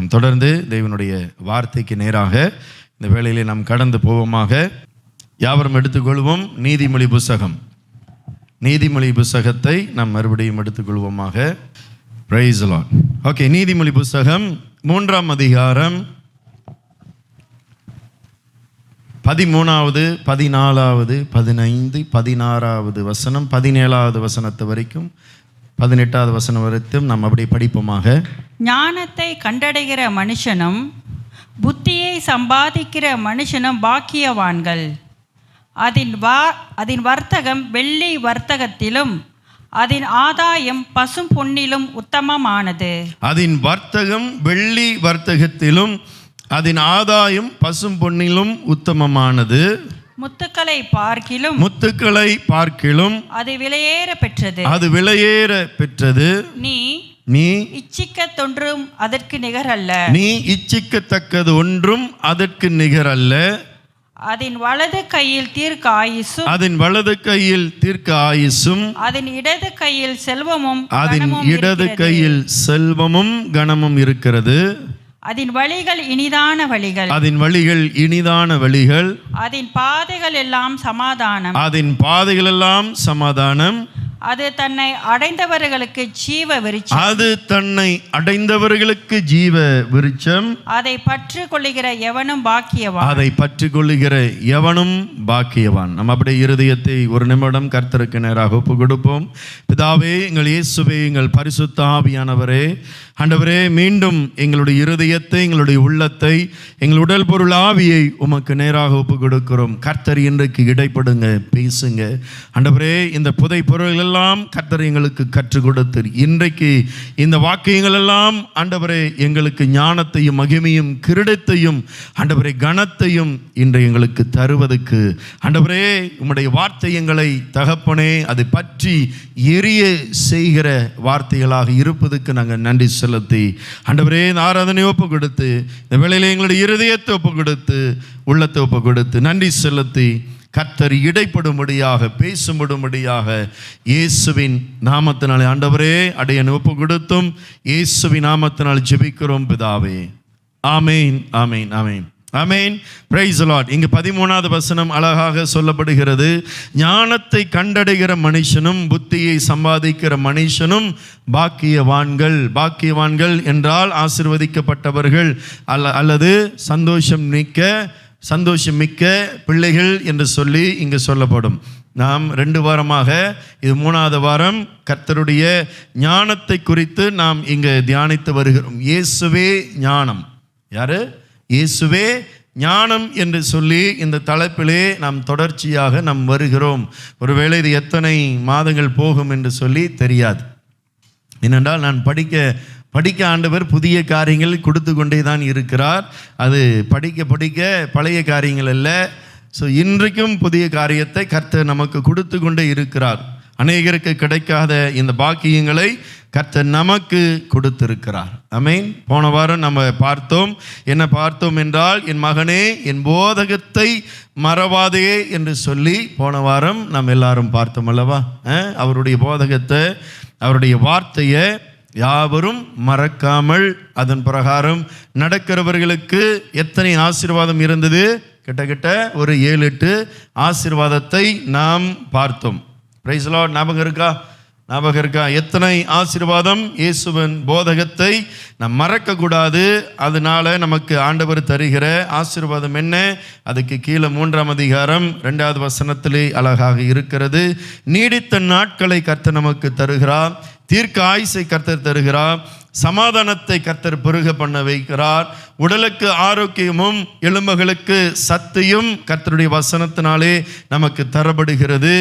நாம் தொடர்ந்து தேவனுடைய வார்த்தைக்கு நேராக இந்த வேளையிலே நாம் கடந்து போவோமாக. யாவரும் எடுத்துக்கொள்வோம் நீதிமொழி புஸ்தகத்தை நாம் மறுபடியும் எடுத்துக்கொள்வோமாக. Praise the Lord. ஓகே, நீதிமொழி புஸ்தகம் 3ஆம் அதிகாரம் 13வது 14வது 15 16வது வசனம் 17வது வசனத்து வரைக்கும் 18வது வசனம் வரைக்கும் நாம் அப்படி படிப்போமாக. ஞானத்தை கண்டடைகிற மனுஷனும் புத்தியை சம்பாதிக்கிற மனுஷனும் பாக்கியவான்கள். அதன் வர்த்தகம் வெள்ளி வர்த்தகத்திலும் அதன் ஆதாயம் பசும் பொன்னிலும் உத்தமமானது. அதன் வர்த்தகம் வெள்ளி வர்த்தகத்திலும் அதன் ஆதாயம் பசும் பொன்னிலும் உத்தமமானது. முத்துக்களை பார்க்கிலும் அது விலையேற பெற்றது. நீ இச்சிக்கத்தொன்றும் அதற்கு நிகரல்ல. நீ இச்சிக்கத்தக்கது ஒன்றும் அதற்கு நிகரல்ல. அதன் வலது கையில் தீர்க்க ஆயுசும் அதன் இடது கையில் செல்வமும் கனமும் இருக்கிறது. அதன் வழிகள் இனிதான வழிகள். அதன் பாதைகள் எல்லாம் சமாதானம். அது தன்னை அடைந்தவர்களுக்கு ஜீவ விருட்சம். அதை பற்றிக் கொள்ளுகிற எவனும் பாக்கியவான். நம்ம அப்படியே இருதயத்தை ஒரு நிமிடம் கர்த்தருக்கு நேராக ஒப்பு கொடுப்போம். பிதாவே, எங்கள் இயேசுவே, எங்கள் பரிசுத்த ஆவியானவரே, ஆண்டவரே, மீண்டும் எங்களுடைய இருதயத்தை, எங்களுடைய உள்ளத்தை, எங்கள் உடல் பொருள் ஆவியை உமக்கு நேராக ஒப்பு கொடுக்கிறோம். கர்த்தர் இன்றைக்கு இடைப்படுங்க, பேசுங்க. ஆண்டவரே, இந்த புதை பொருள்கள் எல்லாம் கர்த்தர் எங்களுக்கு கற்றுக் கொடுத்து இன்றைக்கு இந்த வாக்கியங்கள் எல்லாம் ஆண்டவரே எங்களுக்கு ஞானத்தையும் மகிமையும் கிரீடத்தையும் ஆண்டவரே கனத்தையும் இன்று எங்களுக்கு தருவதற்கு ஆண்டவரே உம்முடைய வார்த்தை எங்களை தகப்பனே அதை பற்றி எரிய செய்கிற வார்த்தைகளாக இருப்பதற்கு நாங்கள் நன்றி செலுத்தி ஆண்டவரே இந்த ஆராதனை ஒப்பு கொடுத்து இந்த வேளையிலே எங்களுடைய இருதயத்தை ஒப்பு கொடுத்து உள்ளத்தை ஒப்பு கொடுத்து நன்றி செலுத்தி கர்த்தர் இடைப்படும்படியாக பேசும்படும்படியாக இயேசுவின் நாமத்தினாலே ஆண்டவரே அடையன் ஒப்பு கொடுத்தும் இயேசுவின் நாமத்தினால் ஜெபிக்கிறோம் பிதாவே. ஆமேன், ஆமேன், ஆமேன், ஆமேன். Praise the Lord. இங்கு 13வது வசனம் அழகாக சொல்லப்படுகிறது. ஞானத்தை கண்டடைகிற மனுஷனும் புத்தியை சம்பாதிக்கிற மனுஷனும் பாக்கியவான்கள். பாக்கியவான்கள் என்றால் ஆசீர்வதிக்கப்பட்டவர்கள் அல்லது சந்தோஷம் மிக்க பிள்ளைகள் என்று சொல்லி இங்கு சொல்லப்படும். நாம் 2 வாரமாக, இது 3வது வாரம், கர்த்தருடைய ஞானத்தை குறித்து நாம் இங்கு தியானித்து வருகிறோம். இயேசுவே ஞானம். யாரு? இயேசுவே ஞானம் என்று சொல்லி இந்த தலைப்பிலே நாம் தொடர்ச்சியாக நாம் வருகிறோம். ஒருவேளை இது எத்தனை மாதங்கள் போகும் என்று சொல்லி தெரியாது. ஏனென்றால் நான் படிக்க ஆண்டவர் புதிய காரியங்கள் கொடுத்து கொண்டே தான் இருக்கிறார். அது படிக்க பழைய காரியங்கள் அல்ல. ஸோ இன்றைக்கும் புதிய காரியத்தை கர்த்தர் நமக்கு கொடுத்து கொண்டே இருக்கிறார். அநேகருக்கு கிடைக்காத இந்த பாக்கியங்களை கர்த்தர் நமக்கு கொடுத்திருக்கிறார். ஆமென். போன வாரம் நம்ம என்ன பார்த்தோம் என்றால், என் மகனே என் போதகத்தை மறவாதே என்று சொல்லி போன வாரம் நாம் எல்லாரும் பார்த்தோம் அல்லவா? அவருடைய போதகத்தை, அவருடைய வார்த்தையை யாவரும் மறக்காமல் அதன் பிரகாரம் நடக்கிறவர்களுக்கு எத்தனை ஆசீர்வாதம் இருந்தது? கிட்டத்தட்ட ஒரு 7-8 ஆசீர்வாதத்தை நாம் பார்த்தோம். Price the Lord. ஞாபகம் இருக்கா? எத்தனை ஆசீர்வாதம்! இயேசுவின் போதகத்தை நாம் மறக்கக்கூடாது. அதனால நமக்கு ஆண்டவர் தருகிற ஆசீர்வாதம் என்ன? அதுக்கு கீழே 3ஆம் அதிகாரம் 2வது வசனத்திலே அழகாக இருக்கிறது. நீடித்த நாட்களை கர்த்தர் நமக்கு தருகிறார். தீர்க்க ஆயுசை கர்த்தர் தருகிறார். சமாதானத்தை கர்த்தர் பெருக பண்ண வைக்கிறார். உடலுக்கு ஆரோக்கியமும் எலும்புகளுக்கு சத்தையும் கர்த்தருடைய வசனத்தினாலே நமக்கு தரப்படுகிறது.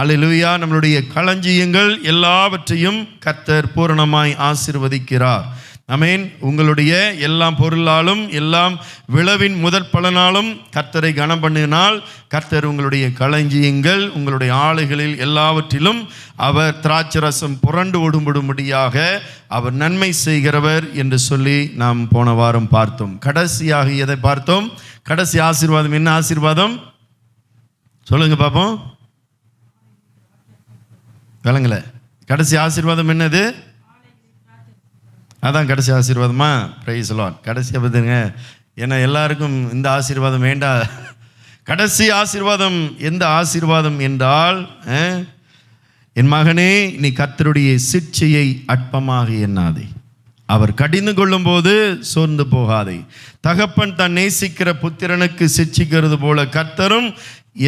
அல்லேலூயா. நம்மளுடைய களஞ்சியங்கள் எல்லாவற்றையும் கர்த்தர் பூரணமாய் ஆசீர்வதிக்கிறார். ஆமென். உங்களுடைய எல்லாம் பொருளாலும் எல்லாம் விளைவின் முதற் பலனாலும் கர்த்தரை கனம் பண்ணினால் கர்த்தர் உங்களுடைய களஞ்சியங்கள், உங்களுடைய ஆலைகளில் எல்லாவற்றிலும் அவர் திராட்சரசம் புரண்டு ஓடும்படியாக அவர் நன்மை செய்கிறவர் என்று சொல்லி நாம் போன வாரம் பார்த்தோம். கடைசியாக எதை பார்த்தோம்? கடைசி ஆசீர்வாதம் என்ன ஆசீர்வாதம்? சொல்லுங்க பாப்போம். விளங்கல. கடைசி ஆசீர்வாதம் என்னது? அதான் கடைசி ஆசீர்வாதமா? Praise lord. கடைசியாக பார்த்துங்க, ஏன்னா எல்லாருக்கும் இந்த ஆசீர்வாதம் வேண்டாம். கடைசி ஆசீர்வாதம் எந்த ஆசீர்வாதம் என்றால், என் மகனே, நீ கர்த்தருடைய சிட்சையை அற்பமாக எண்ணாதே, அவர் கடிந்து கொள்ளும் போது சோர்ந்து போகாதே. தகப்பன் தான் நேசிக்கிற புத்திரனுக்கு சிட்சிக்கிறது போல கர்த்தரும்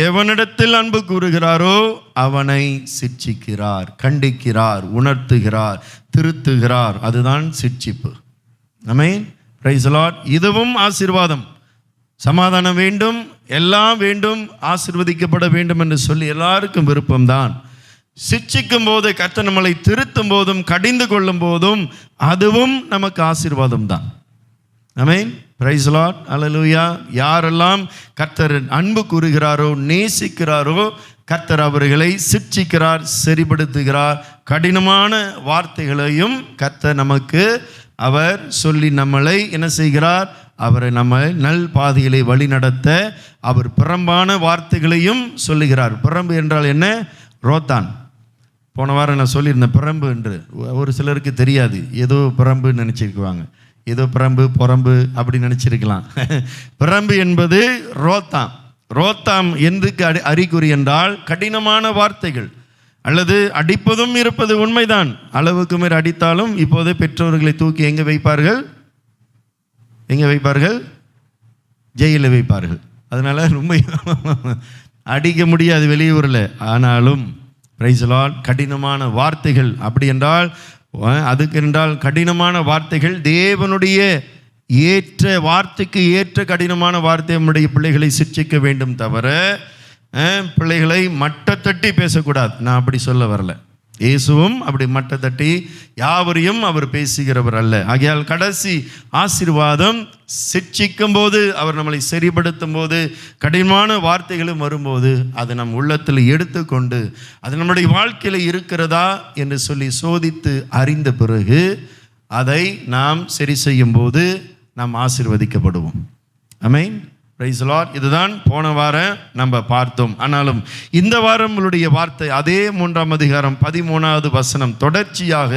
எவனிடத்தில் அன்பு கூறுகிறாரோ அவனை சிட்சிக்கிறார், கண்டிக்கிறார், உணர்த்துகிறார், திருத்துகிறார். அதுதான் சிட்சிப்பு. ஆமென். Praise the Lord. இதுவும் ஆசீர்வாதம். சமாதானம் வேண்டும், எல்லாம் வேண்டும், ஆசீர்வதிக்கப்பட வேண்டும் என்று சொல்லி எல்லாருக்கும் விருப்பம்தான். சிட்சிக்கும் போது, கர்த்தர் நம்மளை திருத்தும் போதும், கடிந்து கொள்ளும் போதும் அதுவும் நமக்கு ஆசீர்வாதம் தான். ஆமென். Praise the Lord. அல்லேலூயா. யாரெல்லாம் கர்த்தர் அன்பு கூறுகிறாரோ, நேசிக்கிறாரோ, கர்த்தர் அவர்களை சிட்சிக்கிறார், சரிப்படுத்துகிறார். கடினமான வார்த்தைகளையும் கர்த்தர் நமக்கு அவர் சொல்லி நம்மளை என்ன செய்கிறார்? அவரை நம்ம நல் பாதையிலே வழி நடத்த அவர் பிரம்பான வார்த்தைகளையும் சொல்லுகிறார். பிரம்பு என்றால் என்ன? ரோத்தான். போன வாரம் நான் சொல்லியிருந்தேன் பிரம்பு என்று. ஒரு சிலருக்கு தெரியாது, ஏதோ பிரம்புன்னு நினச்சிருக்குவாங்க, ஏதோ பிரம்பு புறம்பு அப்படி நினச்சிருக்கலாம். பிரம்பு என்பது ரோத்தாம். ரோத்தாம் எதுக்கு அறிகுறி என்றால் கடினமான வார்த்தைகள், அல்லது அடிப்பதும் இருப்பது உண்மைதான். அளவுக்கு மேல் அடித்தாலும் இப்போது பெற்றோர்களை தூக்கி எங்கே வைப்பார்கள்? எங்கே வைப்பார்கள்? ஜெயிலில் வைப்பார்கள். அதனால் ரொம்ப அடிக்க முடியாது வெளியூரில். ஆனாலும் பிரைஸ் தி லார்ட், கடினமான வார்த்தைகள் அப்படி என்றால், அதுக்கு என்றால் கடினமான வார்த்தைகள் தேவனுடைய ஏற்ற வார்த்தைக்கு ஏற்ற கடினமான வார்த்தை நம்முடைய பிள்ளைகளை சிட்சிக்க வேண்டும் தவிர பிள்ளைகளை மட்டத்தட்டி பேசக்கூடாது. நான் அப்படி சொல்ல வரல. இயேசுவும் அப்படி மட்டத்தட்டி யாவரையும் அவர் பேசுகிறவர் அல்ல. ஆகையால் கடைசி ஆசீர்வாதம், சிட்சிக்கும் போது, அவர் நம்மளை சரிப்படுத்தும் போது, கடினமான வார்த்தைகளும் வரும்போது அது நம் உள்ளத்தில் எடுத்துக்கொண்டு அது நம்முடைய வாழ்க்கையில் இருக்கிறதா என்று சொல்லி சோதித்து அறிந்த பிறகு அதை நாம் சரி செய்யும் போது நாம் ஆசீர்வதிக்கப்படுவோம். ஆமென். Praise the Lord. இதுதான் போன வாரம் நம்ம பார்த்தோம். ஆனாலும் இந்த வாரம் உங்களுடைய வார்த்தை அதே 3ஆம் அதிகாரம் 13வது வசனம் தொடர்ச்சியாக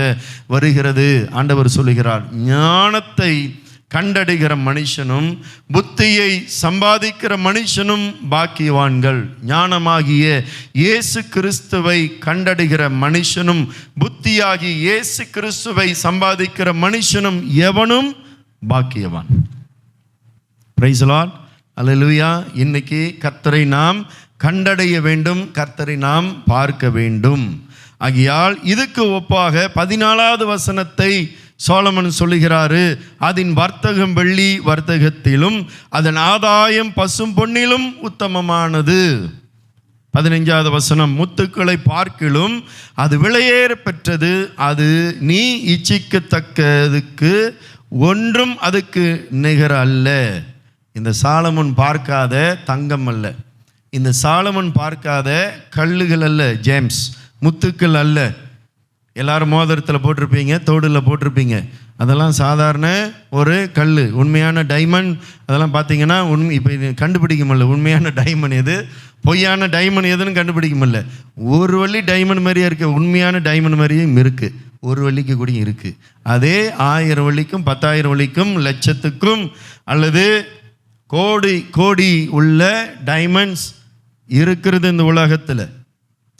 வருகிறது. ஆண்டவர் சொல்லுகிறார், ஞானத்தை கண்டடைகிற மனுஷனும் புத்தியை சம்பாதிக்கிற மனுஷனும் பாக்கியவான்கள். ஞானமாகிய இயேசு கிறிஸ்துவை கண்டடைகிற மனுஷனும் புத்தியாகி இயேசு கிறிஸ்துவை சம்பாதிக்கிற மனுஷனும் எவனும் பாக்கியவான். Praise the Lord. அல்லேலூயா. இன்னைக்கு கர்த்தரை நாம் கண்டடைய வேண்டும், கர்த்தரை நாம் பார்க்க வேண்டும். ஆகையால் இதுக்கு ஒப்பாக 14வது வசனத்தை சோலமன் சொல்லுகிறாரு, அதன் வர்த்தகம் வெள்ளி வர்த்தகத்திலும் அதன் ஆதாயம் பசும் பொன்னிலும் உத்தமமானது. 15வது வசனம், முத்துக்களை பார்க்கிலும் அது விலையேற பெற்றது, அது நீ இச்சிக்கத்தக்கதுக்கு ஒன்றும் அதுக்கு நிகர் அல்ல. இந்த சாலமன் பார்க்காத தங்கம் அல்ல, இந்த சாலமன் பார்க்காத கல்லுகள் அல்ல, ஜேம்ஸ் முத்துக்கள் அல்ல. எல்லாரும் மோதிரத்தில் போட்டிருப்பீங்க, தோடில் போட்டிருப்பீங்க, அதெல்லாம் சாதாரண ஒரு கல். உண்மையான டைமண்ட் அதெல்லாம் பார்த்தீங்கன்னா இப்போ கண்டுபிடிக்க முடியல. உண்மையான டைமண்ட் எது, பொய்யான டைமண்ட் எதுன்னு கண்டுபிடிக்க முடியல. ஒரு வள்ளி டைமண்ட் மாதிரியே இருக்குது, உண்மையான டைமண்ட் மாதிரியும் இருக்குது, ஒரு வள்ளிக்கு கூட இருக்குது. அதே 1000 வள்ளிக்கும் 10,000 வள்ளிக்கும் லட்சத்துக்கும் அல்லது கோடி கோடி உள்ள டைமண்ட்ஸ் இருக்கிறது இந்த உலகத்தில்.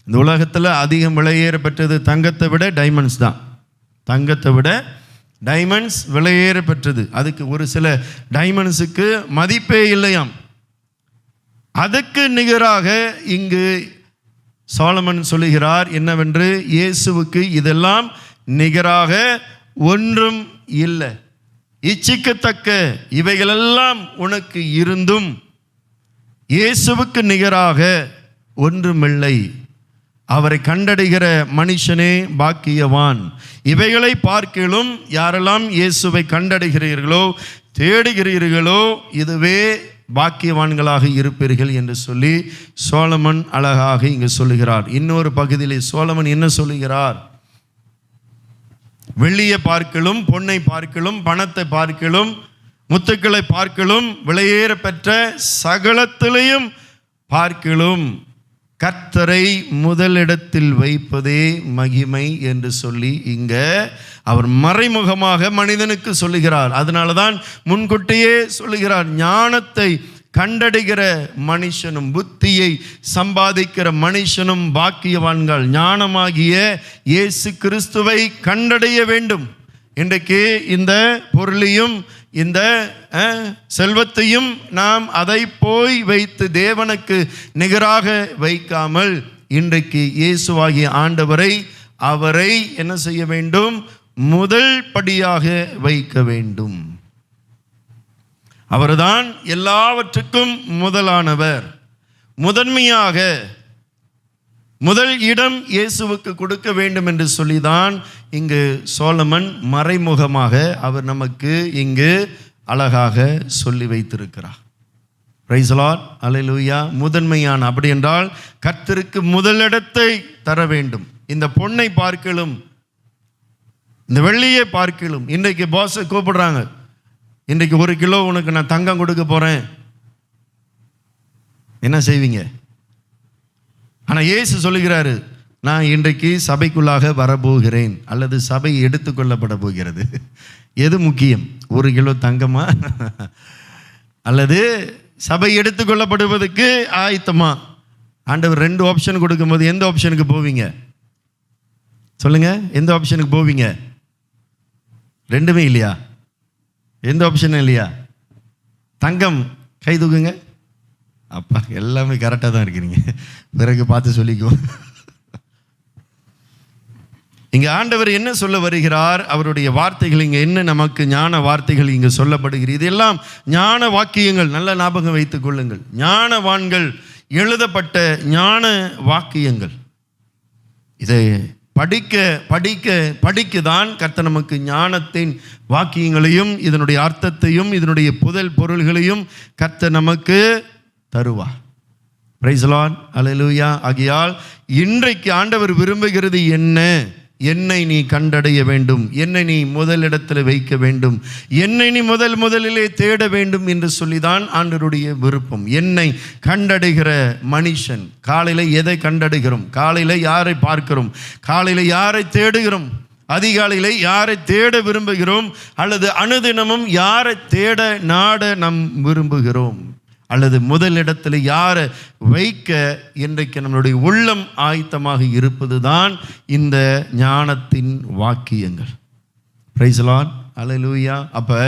இந்த உலகத்தில் அதிகம் விலையேற பெற்றது தங்கத்தை விட டைமண்ட்ஸ் தான். தங்கத்தை விட டைமண்ட்ஸ் விலையேற பெற்றது. அதுக்கு ஒரு சில டைமண்ட்ஸுக்கு மதிப்பே இல்லையாம். அதுக்கு நிகராக இங்கு சாலமன் சொல்லுகிறார் என்னவென்று, இயேசுவுக்கு இதெல்லாம் நிகராக ஒன்றும் இல்லை. இச்சிக்கத்தக்க இவைகளெல்லாம் உனக்கு இருந்தும் இயேசுவுக்கு நிகராக ஒன்றுமில்லை. அவரை கண்டடைகிற மனுஷனே பாக்கியவான். இவைகளை பார்க்கிலும் யாரெல்லாம் இயேசுவை கண்டடைகிறீர்களோ, தேடுகிறீர்களோ, இதுவே பாக்கியவான்களாக இருப்பீர்கள் என்று சொல்லி சோலமன் அழகாக இங்கு சொல்லுகிறார். இன்னொரு பகுதியிலே சோலமன் என்ன சொல்லுகிறார்? வெள்ளியை பார்க்கலும், பொன்னை பார்க்கலும், பணத்தை பார்க்கலும், முத்துக்களை பார்க்கலும், விலையேற பெற்ற சகலத்திலையும் பார்க்கலும் கர்த்தரை முதலிடத்தில் வைப்பதே மகிமை என்று சொல்லி இங்க அவர் மறைமுகமாக மனிதனுக்கு சொல்லுகிறார். அதனால தான் முன்கூட்டியே சொல்லுகிறார், ஞானத்தை கண்டடைகிற மனுஷனும் புத்தியை சம்பாதிக்கிற மனுஷனும் பாக்கியவான்கள். ஞானமாகிய இயேசு கிறிஸ்துவை கண்டடைய வேண்டும். இன்றைக்கு இந்த பொருளையும் இந்த செல்வத்தையும் நாம் அதை போய் வைத்து தேவனுக்கு நிகராக வைக்காமல் இன்றைக்கு இயேசுவாகிய ஆண்டவரை அவரை என்ன செய்ய வேண்டும்? முதல் படியாக வைக்க வேண்டும். அவர்தான் எல்லாவற்றுக்கும் முதலானவர். முதன்மையாக முதல் இடம் இயேசுவுக்கு கொடுக்க வேண்டும் என்று சொல்லிதான் இங்கு சோலமன் மறைமுகமாக அவர் நமக்கு இங்கு அழகாக சொல்லி வைத்திருக்கிறார். பிரைஸ் தி லார்ட், அல்லேலூயா. முதன்மையான, அப்படி என்றால் கர்த்தருக்கு முதலிடத்தை தர வேண்டும். இந்த பொன்னை பார்க்கலும் இந்த வெள்ளியை பார்க்கலும். இன்றைக்கு பாஸை கூப்பிடுறாங்க, இன்றைக்கு 1 கிலோ உனக்கு நான் தங்கம் கொடுக்க போறேன், என்ன செய்வீங்க? ஆனால் இயேசு சொல்லுகிறாரு, நான் இன்றைக்கு சபைக்குள்ளாக வரப்போகிறேன், அல்லது சபை எடுத்துக்கொள்ளப்பட போகிறது. எது முக்கியம்? 1 கிலோ தங்கமா அல்லது சபை எடுத்துக்கொள்ளப்படுவதற்கு ஆயத்தமா? ஆண்டவர் 2 ஆப்ஷன் கொடுக்கும்போது எந்த ஆப்ஷனுக்கு போவீங்க? சொல்லுங்க, எந்த ஆப்ஷனுக்கு போவீங்க? 2மே இல்லையா? எந்த ஆப்ஷனும் இல்லையா? தங்கம் கை தூக்குங்க. அப்பா, எல்லாமே கரெக்டாக தான் இருக்கிறீங்க, பிறகு பார்த்து சொல்லிக்கோ. இங்கே ஆண்டவர் என்ன சொல்ல வருகிறார்? அவருடைய வார்த்தைகள் இங்கே என்ன, நமக்கு ஞான வார்த்தைகள் இங்கே சொல்லப்படுகிறது. இதெல்லாம் ஞான வாக்கியங்கள், நல்ல ஞாபகம் வைத்துக் கொள்ளுங்கள். ஞானவான்கள் எழுதப்பட்ட ஞான வாக்கியங்கள். இதை படிக்க படிக்க படிக்க தான் கர்த்தர் நமக்கு ஞானத்தின் வாக்கியங்களையும் இதனுடைய அர்த்தத்தையும் இதனுடைய புதல் பொருள்களையும் கர்த்தர் நமக்கு தருவார். பிரைஸ் தி லார்ட், அல்லேலூயா. ஆகையால் இன்றைக்கு ஆண்டவர் விரும்புகிறது என்ன? என்னை நீ கண்டடைய வேண்டும், என்னை நீ முதலிடத்தில் வைக்க வேண்டும், என்னை நீ முதலிலே தேட வேண்டும் என்று சொல்லிதான் ஆண்டவருடைய விருப்பம். என்னை கண்டடைகிற மனுஷன். காலையில் எதை கண்டடைகிறோம்? காலையில் யாரை பார்க்கிறோம்? காலையில் யாரை தேடுகிறோம்? அதிகாலையில் யாரை தேட விரும்புகிறோம்? அல்லது அனுதினமும் யாரை தேட நாட நாம் விரும்புகிறோம்? அல்லது முதலிடத்தில் யாரை வைக்க இன்றைக்கு நம்மளுடைய உள்ளம் ஆயத்தமாக இருப்பது தான் இந்த ஞானத்தின் வாக்கியங்கள். பிரைஸ் தி லார்ட், அல்லேலூயா. அப்போ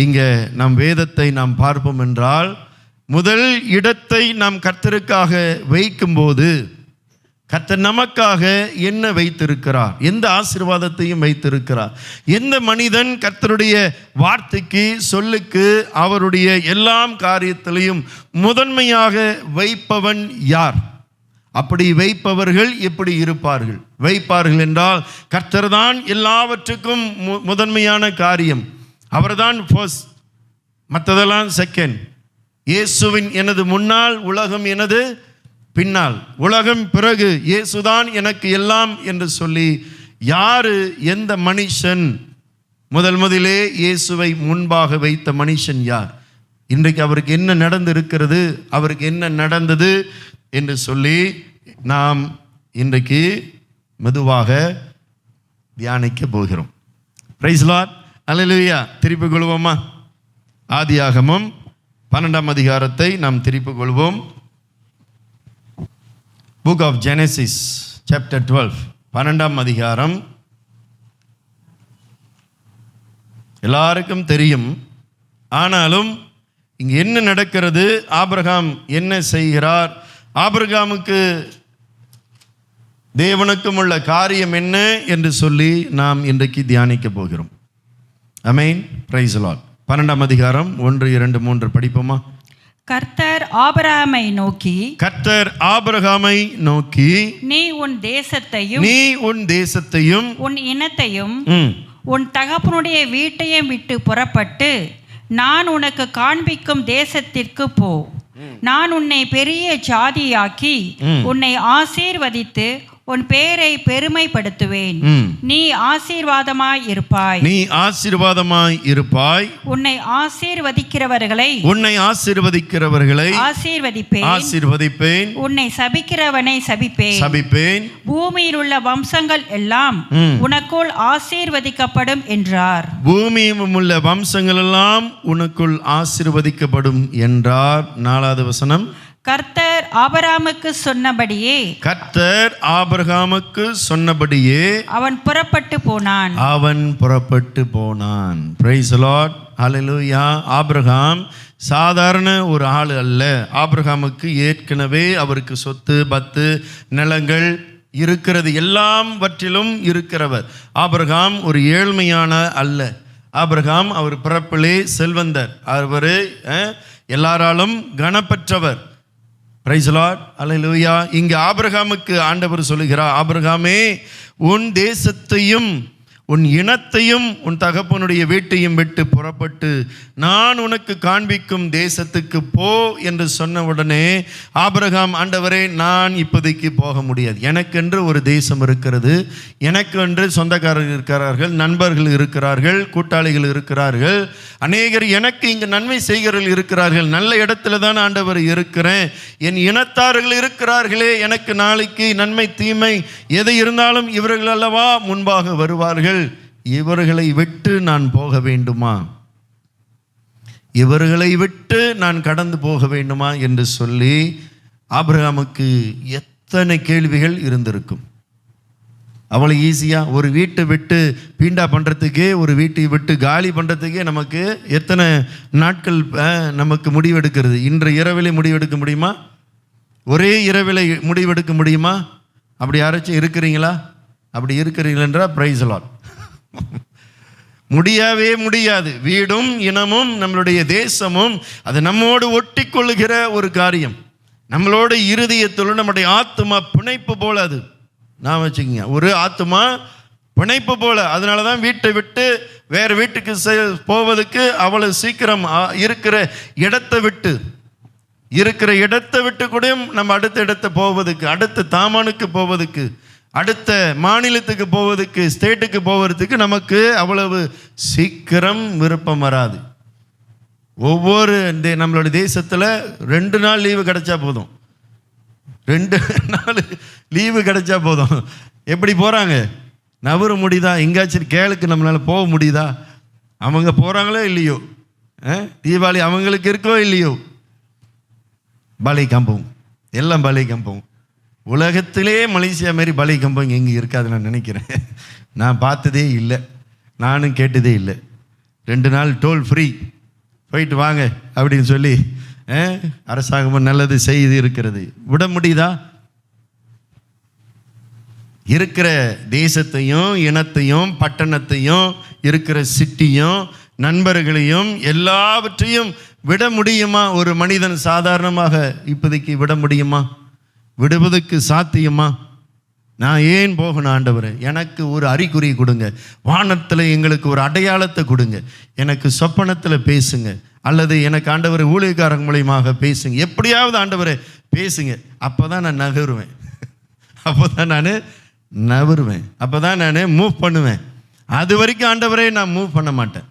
இங்கே நம் வேதத்தை நாம் பார்ப்போம் என்றால், முதல் இடத்தை நாம் கர்த்தருக்காக வைக்கும்போது கர்த்தர் நமக்காக என்ன வைத்திருக்கிறார்? எந்த ஆசீர்வாதத்தையும் வைத்திருக்கிறார். எந்த மனிதன் கர்த்தருடைய வார்த்தைக்கு சொல்லுக்கு அவருடைய எல்லாம் காரியத்திலையும் முதன்மையாக வைப்பவன் யார்? அப்படி வைப்பவர்கள் எப்படி இருப்பார்கள்? வைப்பார்கள் என்றால் கர்த்தர் தான் எல்லாவற்றுக்கும் முதன்மையான காரியம். அவர்தான் ஃபர்ஸ்ட், மற்றதெல்லாம் செகண்ட். இயேசுவின் எனது முன்னால், உலகம் எனது பின்னால். உலகம் பிறகு, இயேசுதான் எனக்கு எல்லாம் என்று சொல்லி யாரு, எந்த மனுஷன் முதலிலே இயேசுவை முன்பாக வைத்த மனுஷன் யார்? இன்றைக்கு அவருக்கு என்ன நடந்து இருக்கிறது, அவருக்கு என்ன நடந்தது என்று சொல்லி நாம் இன்றைக்கு மெதுவாக தியானிக்க போகிறோம். பிரைஸ் தி லார்ட், அல்லேலூயா. திருப்பி கொள்வோமா? ஆதியாகமம் 12ஆம் அதிகாரத்தை நாம் திருப்பி கொள்வோம். Book of Genesis chapter 12, 12ஆம் அதிகாரம். எல்லாருக்கும் தெரியும், ஆனாலும் இங்கே என்ன நடக்கிறது, ஆபிரகாம் என்ன செய்கிறார், ஆபிரகாமுக்கு தேவனுக்கும் உள்ள காரியம் என்ன என்று சொல்லி நாம் இன்றைக்கு தியானிக்க போகிறோம். ஆமென். Praise the Lord. 12ஆம் அதிகாரம் 1, 2, 3 படிப்போமா? கர்த்தர் ஆபிரகாமை நோக்கி, நீ உன் தேசத்தையும் உன் இனத்தையும் உன் தகப்பனுடைய வீட்டையும் விட்டு புறப்பட்டு நான் உனக்கு காண்பிக்கும் தேசத்திற்கு போ. நான் உன்னை பெரிய ஜாதியாக்கி உன்னை ஆசீர்வதித்து உன் பேரை பெருமைப்படுத்துவேன். நீ ஆசீர்வாதமாய் இருப்பாய். நீ ஆசீர்வாதமாய் இருப்பாய். உன்னை ஆசீர்வதிக்கிறவர்களை ஆசீர்வதிப்பேன். உன்னை சபிக்கிறவனை சபிப்பேன். பூமியில் உள்ள வம்சங்கள் எல்லாம் உனக்குள் ஆசீர்வதிக்கப்படும் என்றார். பூமியில் உள்ள வம்சங்கள் எல்லாம் உனக்குள் ஆசீர்வதிக்கப்படும் என்றார். 4வது வசனம். கர்த்தர் ஆபிரகாமுக்கு சொன்னபடியே அவன் புறப்பட்டு போனான். Praise the Lord. Hallelujah. Abraham சாதாரண ஒரு ஆள் அல்ல. ஆபிரகாமுக்கு ஏற்கனவே அவருக்கு சொத்து பத்து நிலங்கள் இருக்கிறது, எல்லாவற்றிலும் இருக்கிறவர். ஆபிரகாம் ஒரு ஏழ்மையான அல்ல. ஆபிரகாம் அவர் பிறப்பிலே செல்வந்தர். அவர் எல்லாராலும் கனப்பெற்றவர். Praise the Lord. Hallelujah. இங்கு ஆபிரகாமுக்கு ஆண்டவர் சொல்லுகிறார், ஆபிரகாமே, உன் தேசத்தையும் உன் இனத்தையும் உன் தகப்பனுடைய வீட்டையும் விட்டு புறப்பட்டு நான் உனக்கு காண்பிக்கும் தேசத்துக்கு போ என்று சொன்ன உடனே ஆபிரகாம், ஆண்டவரே, நான் இப்போதைக்கு போக முடியாது. எனக்கென்று ஒரு தேசம் இருக்கிறது, எனக்கென்று சொந்தக்காரர்கள் இருக்கிறார்கள், நண்பர்கள் இருக்கிறார்கள், கூட்டாளிகள் இருக்கிறார்கள், அநேகர் எனக்கு இங்கு நன்மை செய்கிறவர்கள் இருக்கிறார்கள். நல்ல இடத்துல தான் ஆண்டவர் இருக்கிறேன். என் இனத்தார்கள் இருக்கிறார்களே, எனக்கு நாளைக்கு நன்மை தீமை எது இருந்தாலும் இவர்கள் அல்லவா முன்பாக வருவார்கள். இவர்களை விட்டு நான் போக வேண்டுமா? இவர்களை விட்டு நான் கடந்து போக வேண்டுமா என்று சொல்லி ஆபிரகாமுக்கு எத்தனை கேள்விகள் இருந்திருக்கும். அவ்வளோ ஈஸியாக ஒரு வீட்டை விட்டு பீண்டா பண்ணுறதுக்கே, ஒரு வீட்டை விட்டு காலி பண்ணுறதுக்கே நமக்கு எத்தனை நாட்கள் நமக்கு முடிவெடுக்கிறது. இன்று இரவிலே முடிவெடுக்க முடியுமா? ஒரே இரவிலே முடிவெடுக்க முடியுமா? அப்படி யாராச்சும் இருக்கிறீங்களா? அப்படி இருக்கிறீங்களா? Price the Lord. முடியவே முடியாது. வீடும் இனமும் நம்மளுடைய தேசமும் அது நம்மோடு ஒட்டி கொள்ளுகிற ஒரு காரியம். நம்மளோட இருதயத்தில் நம்முடைய ஆத்மா பிணைப்பு போல அது. நான் வச்சுக்கோங்க, ஒரு ஆத்மா பிணைப்பு போல. அதனால தான் வீட்டை விட்டு வேறு வீட்டுக்கு போவதுக்கு அவ்வளவு சீக்கிரம் இருக்கிற இடத்தை விட்டு கூட நம்ம அடுத்த இடத்தை போவதுக்கு, அடுத்த தாமானுக்கு போவதுக்கு, அடுத்த மாநிலத்துக்கு போவதுக்கு, ஸ்டேட்டுக்கு போவதுக்கு நமக்கு அவ்வளவு சீக்கிரம் விருப்பம் வராது. ஒவ்வொரு நம்மளுடைய தேசத்தில் 2 நாள் லீவு கிடைச்சா போதும். 2 நாள் லீவு கிடைச்சா போதும். எப்படி போகிறாங்க? நவர முடியுதா? எங்காச்சும் கேளுக்கு நம்மளால் போக முடியுதா? அவங்க போகிறாங்களோ இல்லையோ, தீபாவளி அவங்களுக்கு இருக்கோ இல்லையோ, பலை கம்பம் எல்லாம் பலை கம்பம். உலகத்திலே மலேசியா மாரி பலை கம்பம் எங்கே இருக்காது நான் நினைக்கிறேன். நான் பார்த்ததே இல்லை, நானும் கேட்டதே இல்லை. 2 நாள் டோல் ஃப்ரீ, போயிட்டு வாங்க அப்படின்னு சொல்லி அரசாங்கம் நல்லது செய்து இருக்கிறது. விட முடியுதா? இருக்கிற தேசத்தையும் இனத்தையும் பட்டணத்தையும் இருக்கிற சிட்டியும் நண்பர்களையும் எல்லாவற்றையும் விட முடியுமா? ஒரு மனிதன் சாதாரணமாக இப்போதைக்கு விட முடியுமா? விடுவதற்கு சாத்தியமா? நான் ஏன் போகணும் ஆண்டவரே? எனக்கு ஒரு அறிகுறி கொடுங்க, வானத்தில் எங்களுக்கு ஒரு அடையாளத்தை கொடுங்க, எனக்கு சொப்பனத்தில் பேசுங்க, அல்லது எனக்கு ஆண்டவரை ஊழியக்காரங்க மூலியமாக பேசுங்க, எப்படியாவது ஆண்டவரை பேசுங்க. அப்போ தான் நான் நகருவேன், அப்போ தான் நான் மூவ் பண்ணுவேன். அது வரைக்கும் ஆண்டவரே நான் மூவ் பண்ண மாட்டேன்.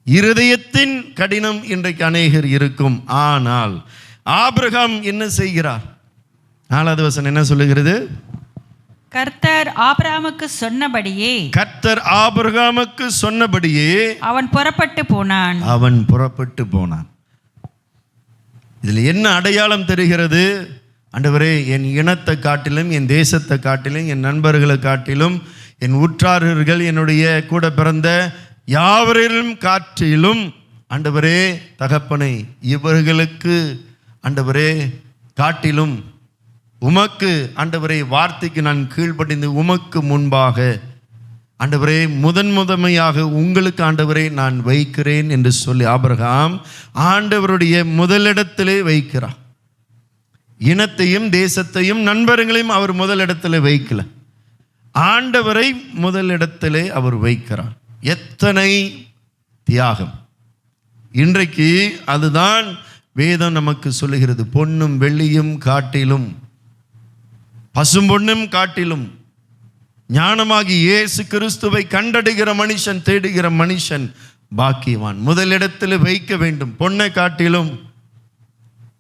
இருதயத்தின் கடினம் இன்றைக்கு அநேகர் இருக்கும். ஆனால் ஆபிரகாம் என்ன செய்கிறார்? 4வது வசனம் என்ன சொல்லுகிறது? கர்த்தர் ஆபிரகாமுக்கு சொன்னபடியே அவன் புறப்பட்டு போனான். இதில் என்ன அடையாளம் தெரிகிறது? ஆண்டவரே, என் இனத்தை காட்டிலும், என் தேசத்தை காட்டிலும், என் நண்பர்களை காட்டிலும், என் உற்றார்கள், என்னுடைய கூட பிறந்த யாவரிலும் காற்றிலும் ஆண்டவரே தகப்பனை, இவர்களுக்கு ஆண்டவரே காட்டிலும் உமக்கு ஆண்டவரே வார்த்தைக்கு நான் கீழ்ப்படிந்து உமக்கு முன்பாக ஆண்டவரே முதன்மையாக உங்களுக்கு ஆண்டவரே நான் வைக்கிறேன் என்று சொல்லி ஆபிரகாம் ஆண்டவருடைய முதலிடத்திலே வைக்கிறார். இனத்தையும் தேசத்தையும் நண்பர்களையும் அவர் முதலிடத்திலே வைக்கல, ஆண்டவரை முதலிடத்திலே அவர் வைக்கிறார். எத்தனை தியாகம்! இன்றைக்கு அதுதான் வேதம் நமக்கு சொல்லுகிறது. பொன்னும் வெள்ளியும் காட்டிலும் பசும்பொன்னும் காட்டிலும் ஞானமாகி இயேசு கிறிஸ்துவை கண்டடைகிற மனுஷன், தேடுகிற மனுஷன் பாக்கியவான். முதலிடத்தில் வைக்க வேண்டும். பொன்னை காட்டிலும்,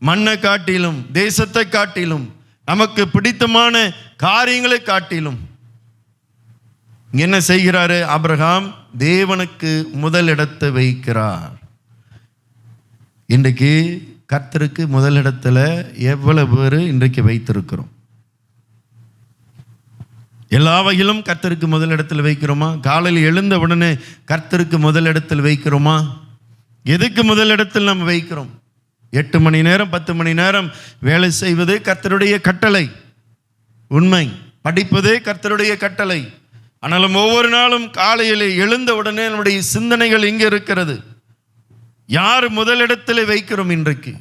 மண்ணை காட்டிலும், தேசத்தை காட்டிலும், நமக்கு பிடித்தமான காரியங்களை காட்டிலும் என்ன செய்கிறாரு ஆபிரகாம்? தேவனுக்கு முதலிடத்தை வைக்கிறார். இன்றைக்கு கர்த்தருக்கு முதலிடத்துல எவ்வளவு பேர் இன்றைக்கு வைத்திருக்கிறோம்? எல்லா வகையிலும் கர்த்தருக்கு முதலிடத்தில் வைக்கிறோமா? காலையில் எழுந்த உடனே கர்த்தருக்கு முதலிடத்தில் வைக்கிறோமா? எதுக்கு முதலிடத்தில் நம்ம வைக்கிறோம்? 8 மணி நேரம் 10 மணி நேரம் வேலை செய்வது கர்த்தருடைய கட்டளை, உண்மை. படிப்பதே கர்த்தருடைய கட்டளை. ஆனாலும் ஒவ்வொரு நாளும் காலையில் எழுந்த உடனே நம்முடைய சிந்தனைகள் எங்கே இருக்கிறது? யார் முதலிடத்தில் வைக்கிறோம்? இன்றைக்கு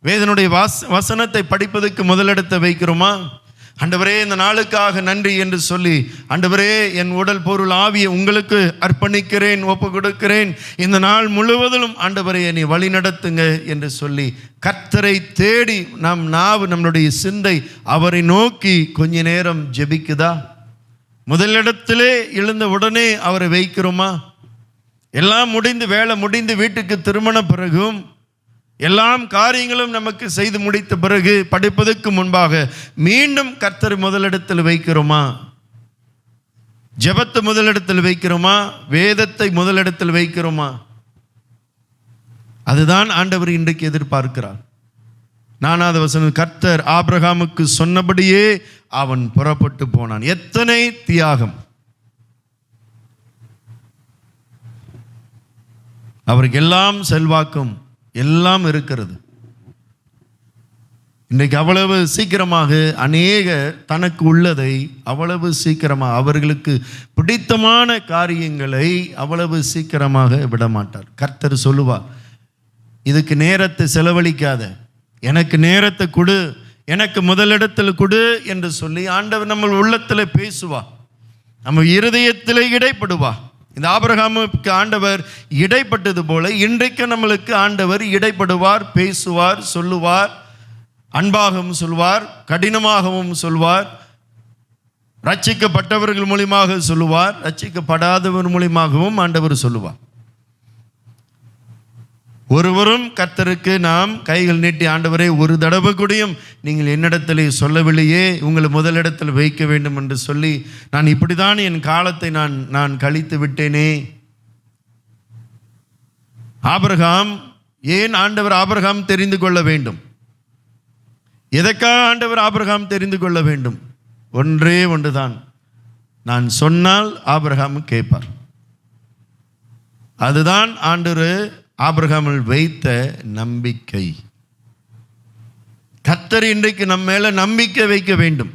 வேதனுடைய வசனத்தை படிப்பதற்கு முதலிடத்தை வைக்கிறோமா? ஆண்டவரே, இந்த நாளுக்காக நன்றி என்று சொல்லி, ஆண்டவரே, என் உடல் பொருள் ஆவியை உங்களுக்கு அர்ப்பணிக்கிறேன், ஒப்பு கொடுக்கிறேன், இந்த நாள் முழுவதிலும் ஆண்டவரே என்னை வழி நடத்துங்க என்று சொல்லி கர்த்தரை தேடி நம் நாவு, நம்மளுடைய சிந்தை அவரை நோக்கி கொஞ்ச நேரம் ஜெபிக்குதா? முதலிடத்திலே எழுந்த உடனே அவரை வைக்கிறோமா? எல்லாம் முடிந்து, வேலை முடிந்து வீட்டுக்கு திருமண பிறகும், எல்லாம் காரியங்களும் நமக்கு செய்து முடித்த பிறகு, படிப்பதற்கு முன்பாக மீண்டும் கர்த்தரை முதலிடத்தில் வைக்கிறோமா? ஜெபத்தை முதலிடத்தில் வைக்கிறோமா? வேதத்தை முதலிடத்தில் வைக்கிறோமா? அதுதான் ஆண்டவர் இன்றைக்கு எதிர்பார்க்கிறார். 4வது வசனம், கர்த்தர் ஆபிரகாமுக்கு சொன்னபடியே அவன் புறப்பட்டு போனான். எத்தனை தியாகம்! அவருக்கு எல்லாம் செல்வாக்கும் எல்லாம் இருக்கிறது. இன்றைக்கு அவ்வளவு சீக்கிரமாக அநேக தனக்கு உள்ளதை அவ்வளவு சீக்கிரமாக, அவர்களுக்கு பிடித்தமான காரியங்களை அவ்வளவு சீக்கிரமாக விடமாட்டார். கர்த்தர் சொல்லுவார், இதுக்கு நேரத்தை செலவழிக்காத, எனக்கு நேரத்தை கொடு, எனக்கு முதலிடத்தில் கொடு என்று சொல்லி ஆண்டவர் நம்ம உள்ளத்தில் பேசுவா, நம்ம இருதயத்தில் இடைப்படுவா. இந்த ஆபிரகாமுக்கு ஆண்டவர் இடைப்பட்டது போல இன்றைக்கு நம்மளுக்கு ஆண்டவர் இடைப்படுவார், பேசுவார், சொல்லுவார். அன்பாகவும் சொல்வார், கடினமாகவும் சொல்வார். ரட்சிக்கப்பட்டவர்கள் மூலியமாக சொல்லுவார், ரட்சிக்கப்படாதவர் மூலியமாகவும் ஆண்டவர் சொல்லுவார். ஒருவரும் கர்த்தருக்கு நாம் கைகள் நீட்டி, ஆண்டவரே, ஒரு தடவை கூடியும் நீங்கள் என்னிடத்திலே சொல்லவில்லையே, உங்களை முதலிடத்தில் வைக்க வேண்டும் என்று சொல்லி நான் இப்படிதான் என் காலத்தை நான் கழித்து விட்டேனே. ஆபிரகாம், ஏன் ஆண்டவர் ஆபிரகாம் தெரிந்து கொள்ள வேண்டும்? எதற்காக ஆண்டவர் ஆபிரகாம் தெரிந்து கொள்ள வேண்டும்? ஒன்றே ஒன்றுதான், நான் சொன்னால் ஆபிரகாம் கேட்பார். அதுதான் ஆண்டவர் ஆபிரகாமில் வைத்த நம்பிக்கை. கர்த்தர் இன்றைக்கு நம்ம மேல நம்பிக்கை வைக்க வேண்டும்.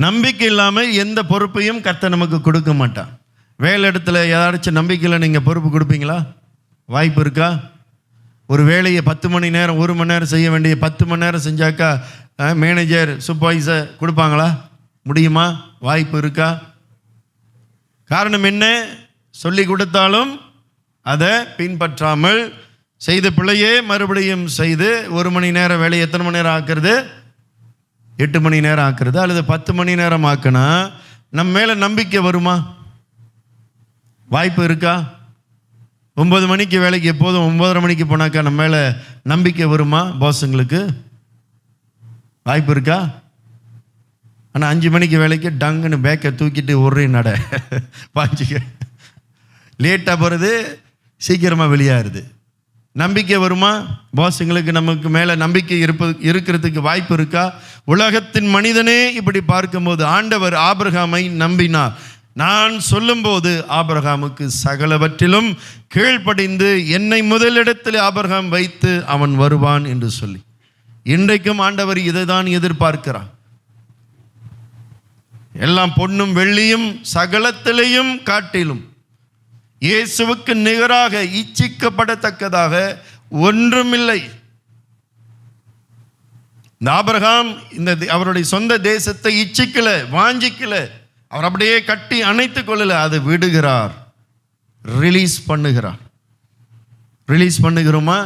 நம்பிக்கை இல்லாமல் எந்த பொறுப்பையும் கர்த்தர் நமக்கு கொடுக்க மாட்டான். வேலை இடத்துல ஏதாச்சும் நம்பிக்கையில் நீங்கள் பொறுப்பு கொடுப்பீங்களா? வாய்ப்பு இருக்கா? ஒரு வேலையை 10 மணி நேரம் 1 மணி நேரம் செய்ய வேண்டிய 10 மணி நேரம் செஞ்சாக்கா மேனேஜர் சூப்பர்வைசர் கொடுப்பாங்களா? முடியுமா? வாய்ப்பு இருக்கா? காரணம் என்ன? சொல்லி கொடுத்தாலும் அதை பின்பற்றாமல் செய்த பிள்ளையே மறுபடியும் செய்து 1 மணி நேரம் வேலையை எத்தனை மணி நேரம் ஆக்குறது? 8 மணி நேரம் ஆக்குறது, அல்லது 10 மணி நேரம் ஆக்குனா நம்ம மேலே நம்பிக்கை வருமா? வாய்ப்பு இருக்கா? 9 மணிக்கு வேலைக்கு எப்போதும் 9:30 மணிக்கு போனாக்கா நம்ம மேலே நம்பிக்கை வருமா? பாஸுங்களுக்கு வாய்ப்பு இருக்கா? ஆனால் 5 மணிக்கு வேலைக்கு டங்குன்னு பேக்கை தூக்கிட்டு ஒரே நட பாஞ்சிக்க, லேட்டாக போகிறது, சீக்கிரமாக வெளியாகுது. நம்பிக்கை வருமா? பாஸுங்களுக்கு நமக்கு மேலே நம்பிக்கை இருக்கிறதுக்கு வாய்ப்பு இருக்கா? உலகத்தின் மனிதனே இப்படி பார்க்கும்போது ஆண்டவர் ஆபிரகாமை நம்பினார். நான் சொல்லும்போது ஆபிரகாமுக்கு சகலவற்றிலும் கீழ்ப்படிந்து என்னை முதலிடத்தில் ஆபிரகாம் வைத்து அவன் வருவான் என்று சொல்லி, இன்றைக்கும் ஆண்டவர் இதை தான் எதிர்பார்க்கிறார். எல்லாம் பொன்னும் வெள்ளியும் சகலத்திலையும் காட்டிலும் இயேசுவுக்கு நிகராக இச்சிக்கப்படத்தக்கதாக ஒன்றுமில்லை. இந்த ஆபிரகாம் அவருடைய சொந்த தேசத்தை இச்சிக்கல, வாஞ்சிக்கல, அவர் அப்படியே கட்டி அணைத்துக் கொள்ளல, அதை விடுகிறார், ரிலீஸ் பண்ணுகிறார். ரிலீஸ் பண்ணுகிறோமா?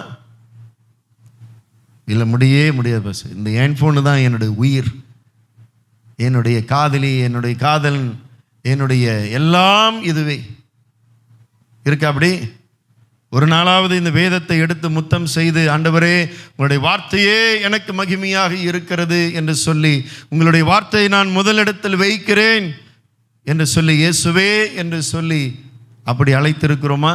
இல்லை, முடியாது. பஸ் இந்த ஹேண்ட்ஃபோனு தான் என்னுடைய உயிர், என்னுடைய காதலி, என்னுடைய காதலன், என்னுடைய எல்லாம் இதுவே இருக்கா? அப்படி ஒரு நாளாவது இந்த வேதத்தை எடுத்து முத்தம் செய்து, ஆண்டவரே உங்களுடைய வார்த்தையே எனக்கு மகிமையாக இருக்கிறது என்று சொல்லி, உங்களுடைய வார்த்தையை நான் முதலிடத்தில் வைக்கிறேன் என்று சொல்லி, இயேசுவே என்று சொல்லி அப்படி அழைத்திருக்கிறோமா?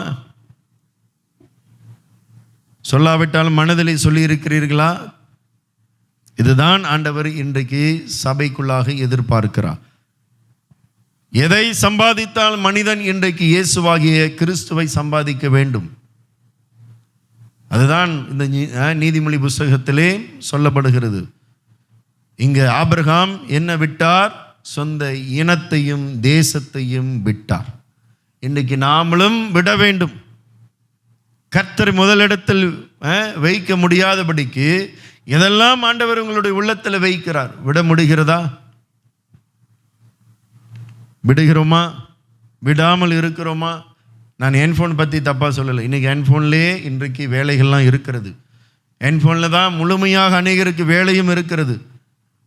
சொல்லாவிட்டாலும் மனதிலே சொல்லி இருக்கிறீர்களா? இதுதான் ஆண்டவர் இன்றைக்கு சபைக்குள்ளாக எதிர்பார்க்கிறார். எதை சம்பாதித்தால் மனிதன் இன்றைக்கு இயேசுவாகிய கிறிஸ்துவை சம்பாதிக்க வேண்டும். அதுதான் இந்த நீதிமொழி புஸ்தகத்திலே சொல்லப்படுகிறது. இங்கு ஆபிரகாம் என்ன விட்டார்? சொந்த இனத்தையும் தேசத்தையும் விட்டார். இன்றைக்கு நாமளும் விட வேண்டும். கர்த்தரை முதலிடத்தில் வைக்க முடியாதபடிக்கு எதெல்லாம் ஆண்டவர் உங்களுடைய உள்ளத்தில் வைக்கிறார், விட முடிகிறதா? விடுகிறோமா? விடாமல் இருக்கிறோமா? நான் ஹெட்ஃபோன் பற்றி தப்பாக சொல்லலை. இன்றைக்கி ஹெட்ஃபோன்லேயே இன்றைக்கு வேலைகள்லாம் இருக்கிறது. ஹெட்ஃபோனில் தான் முழுமையாக அநேகருக்கு வேலையும் இருக்கிறது.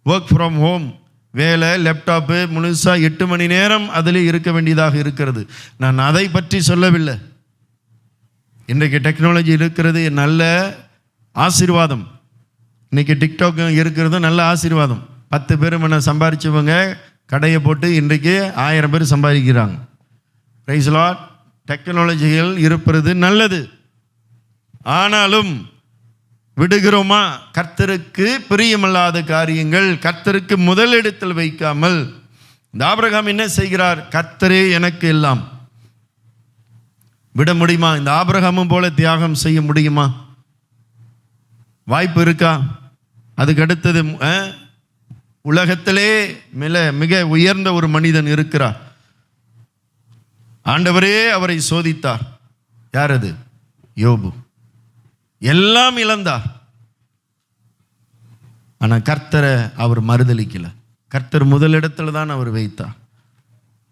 ஒர்க் ஃப்ரம் ஹோம் வேலை, லேப்டாப்பு முழுசாக 8 மணி நேரம் அதிலே இருக்க வேண்டியதாக இருக்கிறது. நான் அதை பற்றி சொல்லவில்லை. இன்றைக்கு டெக்னாலஜி இருக்கிறது, நல்ல ஆசீர்வாதம். இன்றைக்கி டிக்டாக் இருக்கிறது, நல்ல ஆசீர்வாதம். 10 பேர் முன்ன சம்பாதிச்சவங்க கடையை போட்டு இன்றைக்கு 1000 பேர் சம்பாதிக்கிறாங்க. Price Lord. டெக்னாலஜிகள் இருப்பது நல்லது. ஆனாலும் விடுகிறோமா? கர்த்தருக்கு பிரியமில்லாத காரியங்கள் கர்த்தருக்கு முதலிடத்தில் வைக்காமல், இந்த ஆபிரகாம் என்ன செய்கிறார்? கர்த்தரே எனக்கு எல்லாம். விட முடியுமா? இந்த ஆபிரகாமும் போல தியாகம் செய்ய முடியுமா? வாய்ப்பு இருக்கா? அதுக்கு அடுத்தது உலகத்திலே மிக உயர்ந்த ஒரு மனிதன் இருக்கிறார். ஆண்டவரே அவரை சோதித்தார். யார் அது? யோபு. எல்லாம் இழந்தார். ஆனால் கர்த்தரை அவர் மறுதலிக்கல. கர்த்தர் முதலிடத்தில் தான் அவர் வைத்தார்.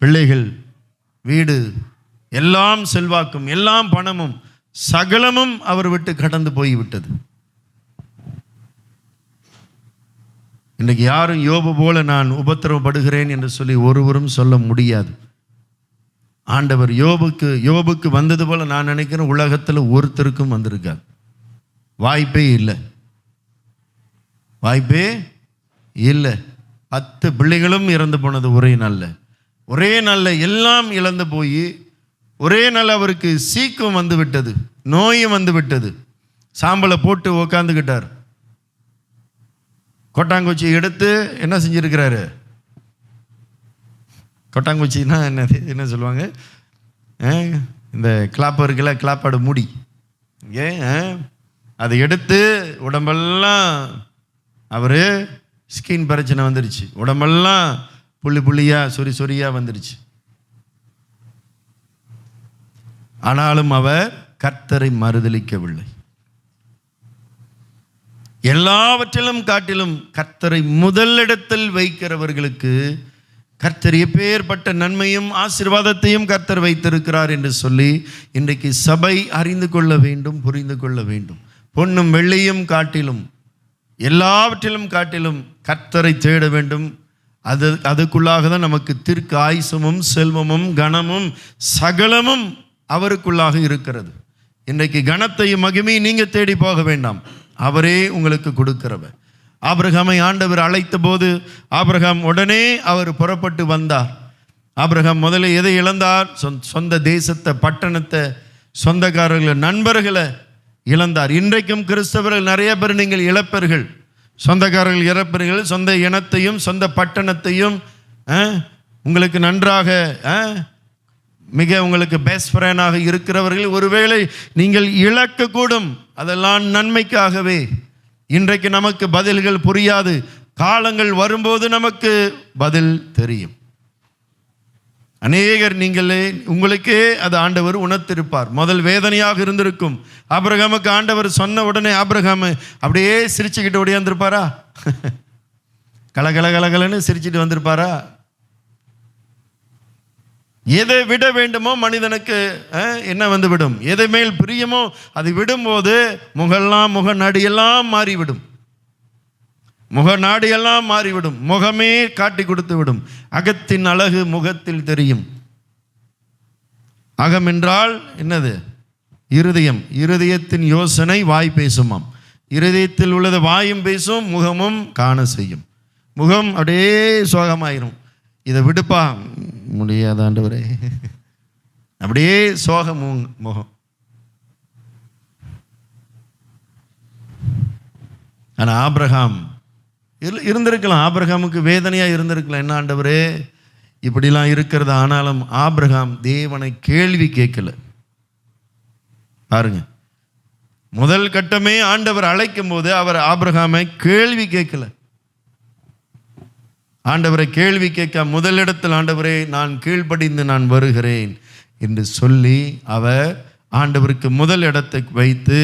பிள்ளைகள், வீடு, எல்லாம் செல்வாக்கும், எல்லாம் பணமும், சகலமும் அவர் விட்டு கடந்து போய்விட்டது. இன்றைக்கு யாரும் யோபு போல நான் உபத்திரவப்படுகிறேன் என்று சொல்லி ஒருவரும் சொல்ல முடியாது. ஆண்டவர் யோபுக்கு வந்தது போல நான் நினைக்கிறேன் உலகத்தில் ஒருத்தருக்கும் வந்திருக்காது. வாய்ப்பே இல்லை. 10 பிள்ளைகளும் இறந்து போனது ஒரே நாளில் எல்லாம் இழந்து போய் ஒரே நாள் அவருக்கு சீக்கம் வந்து விட்டது, நோயும் வந்து விட்டது. சாம்பலை போட்டு உக்காந்துக்கிட்டார். கொட்டாங்குச்சி எடுத்து என்ன செஞ்சிருக்கிறாரு? கொட்டாங்குச்சின்னா என்ன சொல்லுவாங்க? இந்த கிளாப்பர் இருக்குல்ல, கிளாப்பாடு மூடி, அதை எடுத்து உடம்பெல்லாம் அவர் ஸ்கின் பிரச்சனை வந்துருச்சு. உடம்பெல்லாம் புள்ளியாக சொறியாக வந்துருச்சு. ஆனாலும் அவர் கர்த்தரை மறுதலிக்கவில்லை. எல்லாவற்றிலும் காட்டிலும் கர்த்தரை முதலிடத்தில் வைக்கிறவர்களுக்கு கர்த்தர் எப்பேற்பட்ட நன்மையும் ஆசீர்வாதத்தையும் கர்த்தர் வைத்திருக்கிறார் என்று சொல்லி இன்றைக்கு சபை அறிந்து கொள்ள வேண்டும், புரிந்து கொள்ள வேண்டும். பொன்னும் வெள்ளியும் காட்டிலும், எல்லாவற்றிலும் காட்டிலும் கர்த்தரை தேட வேண்டும். அதுக்குள்ளாக தான் நமக்கு தீர்க்க ஆயுசமும் செல்வமும் கனமும் சகலமும் அவருக்குள்ளாக இருக்கிறது. இன்றைக்கு கனத்தையும் மகிமையும் நீங்கள் தேடி போக வேண்டாம், அவரே உங்களுக்கு கொடுக்கிறவர். ஆபிரகாமை ஆண்டவர் அழைத்த போது ஆபிரகாம் உடனே அவர் புறப்பட்டு வந்தார். ஆபிரகாம் முதல்ல எதை இழந்தார்? சொந்த தேசத்தை, பட்டணத்தை, சொந்தக்காரர்களை, நண்பர்களை இழந்தார். இன்றைக்கும் கிறிஸ்தவர்கள் நிறைய பேர் நீங்கள் இழப்பீர்கள், சொந்தக்காரர்கள் இழப்பீர்கள். சொந்த இனத்தையும் சொந்த பட்டணத்தையும் உங்களுக்கு நன்றாக உங்களுக்கு பெஸ்ட் ஃப்ரெண்டாக இருக்கிறவர்கள் ஒருவேளை நீங்கள் இழக்கக்கூடும். அதெல்லாம் நன்மைக்காகவே. இன்றைக்கு நமக்கு பதில்கள் புரியாது, காலங்கள் வரும்போது நமக்கு பதில் தெரியும். அநேகர் உங்களுக்கே அது ஆண்டவர் உணர்த்திருப்பார். முதல் வேதனையாக இருந்திருக்கும். ஆபிரகாமுக்கு ஆண்டவர் சொன்ன உடனே ஆபிரகாம் அப்படியே சிரிச்சுக்கிட்டு ஓடியாந்திருப்பாரா? கலகலன்னு சிரிச்சுட்டு வந்திருப்பாரா? எதை விட வேண்டுமோ மனிதனுக்கு என்ன வந்து விடும், எதை மேல் பிரியமோ அதை விடும்போது முக நடியெல்லாம் மாறிவிடும். முகநாடியெல்லாம் மாறிவிடும், முகமே காட்டி கொடுத்து விடும். அகத்தின் அழகு முகத்தில் தெரியும். அகம் என்றால் என்னது? இருதயம். இருதயத்தின் யோசனை வாய் பேசுமாம். இருதயத்தில் உள்ளது வாயும் பேசும், முகமும் காண செய்யும். முகம் அப்படியே சோகமாயிரும். இதை விடுப்பா, முடியாதாண்டவரே, அப்படியே சோகம் முகம். ஆனால் ஆபிரகாம் இருந்திருக்கலாம், ஆபிரகாமுக்கு வேதனையாக இருந்திருக்கலாம். என்ன ஆண்டவரே இப்படிலாம் இருக்கிறது. ஆனாலும் ஆபிரகாம் தேவனை கேள்வி கேட்கல. பாருங்க, முதல் கட்டமே ஆண்டவர் அழைக்கும் போது அவர் ஆபிரகாமை கேள்வி கேட்கல. ஆண்டவரை கேள்வி கேட்க முதலிடத்தில் ஆண்டவரே நான் கீழ்ப்படிந்து நான் வருகிறேன் என்று சொல்லி அவர் ஆண்டவருக்கு முதல் இடத்தை வைத்து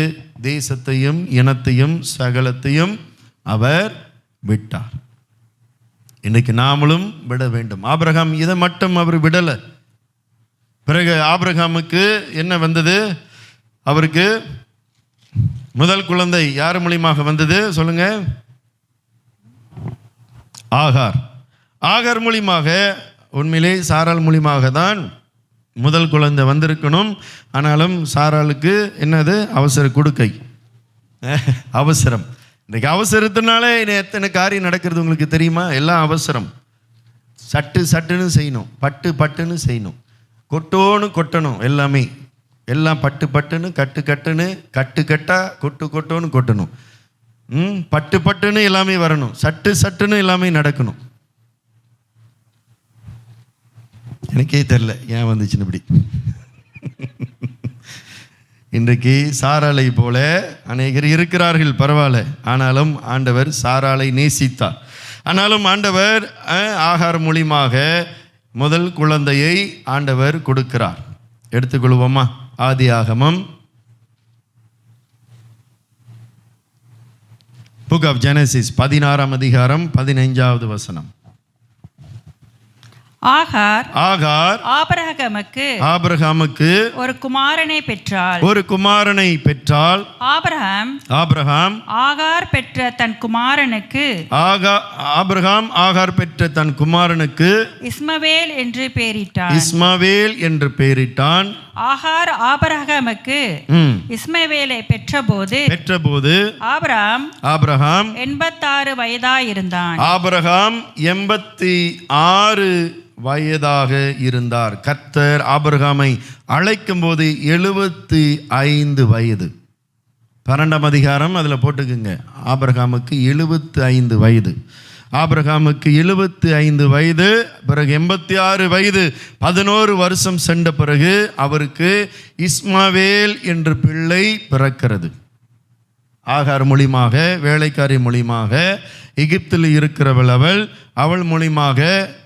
தேசத்தையும் இனத்தையும் சகலத்தையும் அவர் விட்டார். இன்னைக்கு நாமளும் விட வேண்டும். ஆபிரகாம் இதை மட்டும் அவர் விடலை. பிறகு ஆபிரகாமுக்கு என்ன வந்தது? அவருக்கு முதல் குழந்தை யார் மூலியமாக வந்தது சொல்லுங்க? ஆகார். ஆகார் மூலியமாக, உண்மையிலே சாராள் மூலியமாக தான் முதல் குழந்தை வந்திருக்கணும். ஆனாலும் சாராளுக்கு என்னது? அவசர கொடுக்கை, அவசரம். இன்றைக்கு அவசரத்தினாலே எத்தனை காரியம் நடக்கிறது உங்களுக்கு தெரியுமா? எல்லாம் அவசரம். சட்டுன்னு செய்யணும், பட்டுன்னு செய்யணும், கொட்டோன்னு கொட்டணும். எல்லாமே எல்லாம் பட்டுன்னு கட்டுன்னு கட்டா கொட்டோன்னு கொட்டணும். பட்டுன்னு எல்லாமே வரணும், சட்டுன்னு எல்லாமே நடக்கணும். எனக்கே தெரில ஏன் வந்துச்சுன்னு இப்படி. இன்றைக்கு சாராளை போல அநேகர் இருக்கிறார்கள், பரவாயில்ல. ஆனாலும் ஆண்டவர் சாராளை நேசித்தார். ஆனாலும் ஆண்டவர் ஆகார் மூலியமாக முதல் குழந்தையை ஆண்டவர் கொடுக்கிறார். எடுத்துக்கொள்வோமா? ஆதியாகமம் புக் ஆஃப் ஜெனசிஸ் 16ஆம் அதிகாரம் 15வது வசனம். ஆகார் ஆபிரகாமுக்கு ஒரு குமாரனை பெற்றாள். ஆபிரகாம் ஆகார் பெற்ற தன் குமாரனுக்கு இஸ்மவேல் என்று பெயரிட்டான். ஆகார் ஆபிரகாமுக்கு இஸ்மவேலை பெற்றபோது ஆபிரகாம் 86 வயதாயிருந்தான். ஆபிரகாம் 86 வயதாக இருந்தார். கர்த்தர் ஆபிரகாமை அழைக்கும் போது 75 வயது. 12ஆம் அதிகாரம் அதில் போட்டுக்குங்க. ஆபிரகாமுக்கு 75 வயது. ஆபிரகாமுக்கு 75 வயது. பிறகு 86 வயது, 11 வருஷம் சென்ற பிறகு அவருக்கு இஸ்மவேல் என்ற பிள்ளை பிறக்கிறது. ஆகார் மூலியமாக, வேலைக்காரி மூலியமாக, எகிப்தில் இருக்கிறவள் அவள் மூலியமாக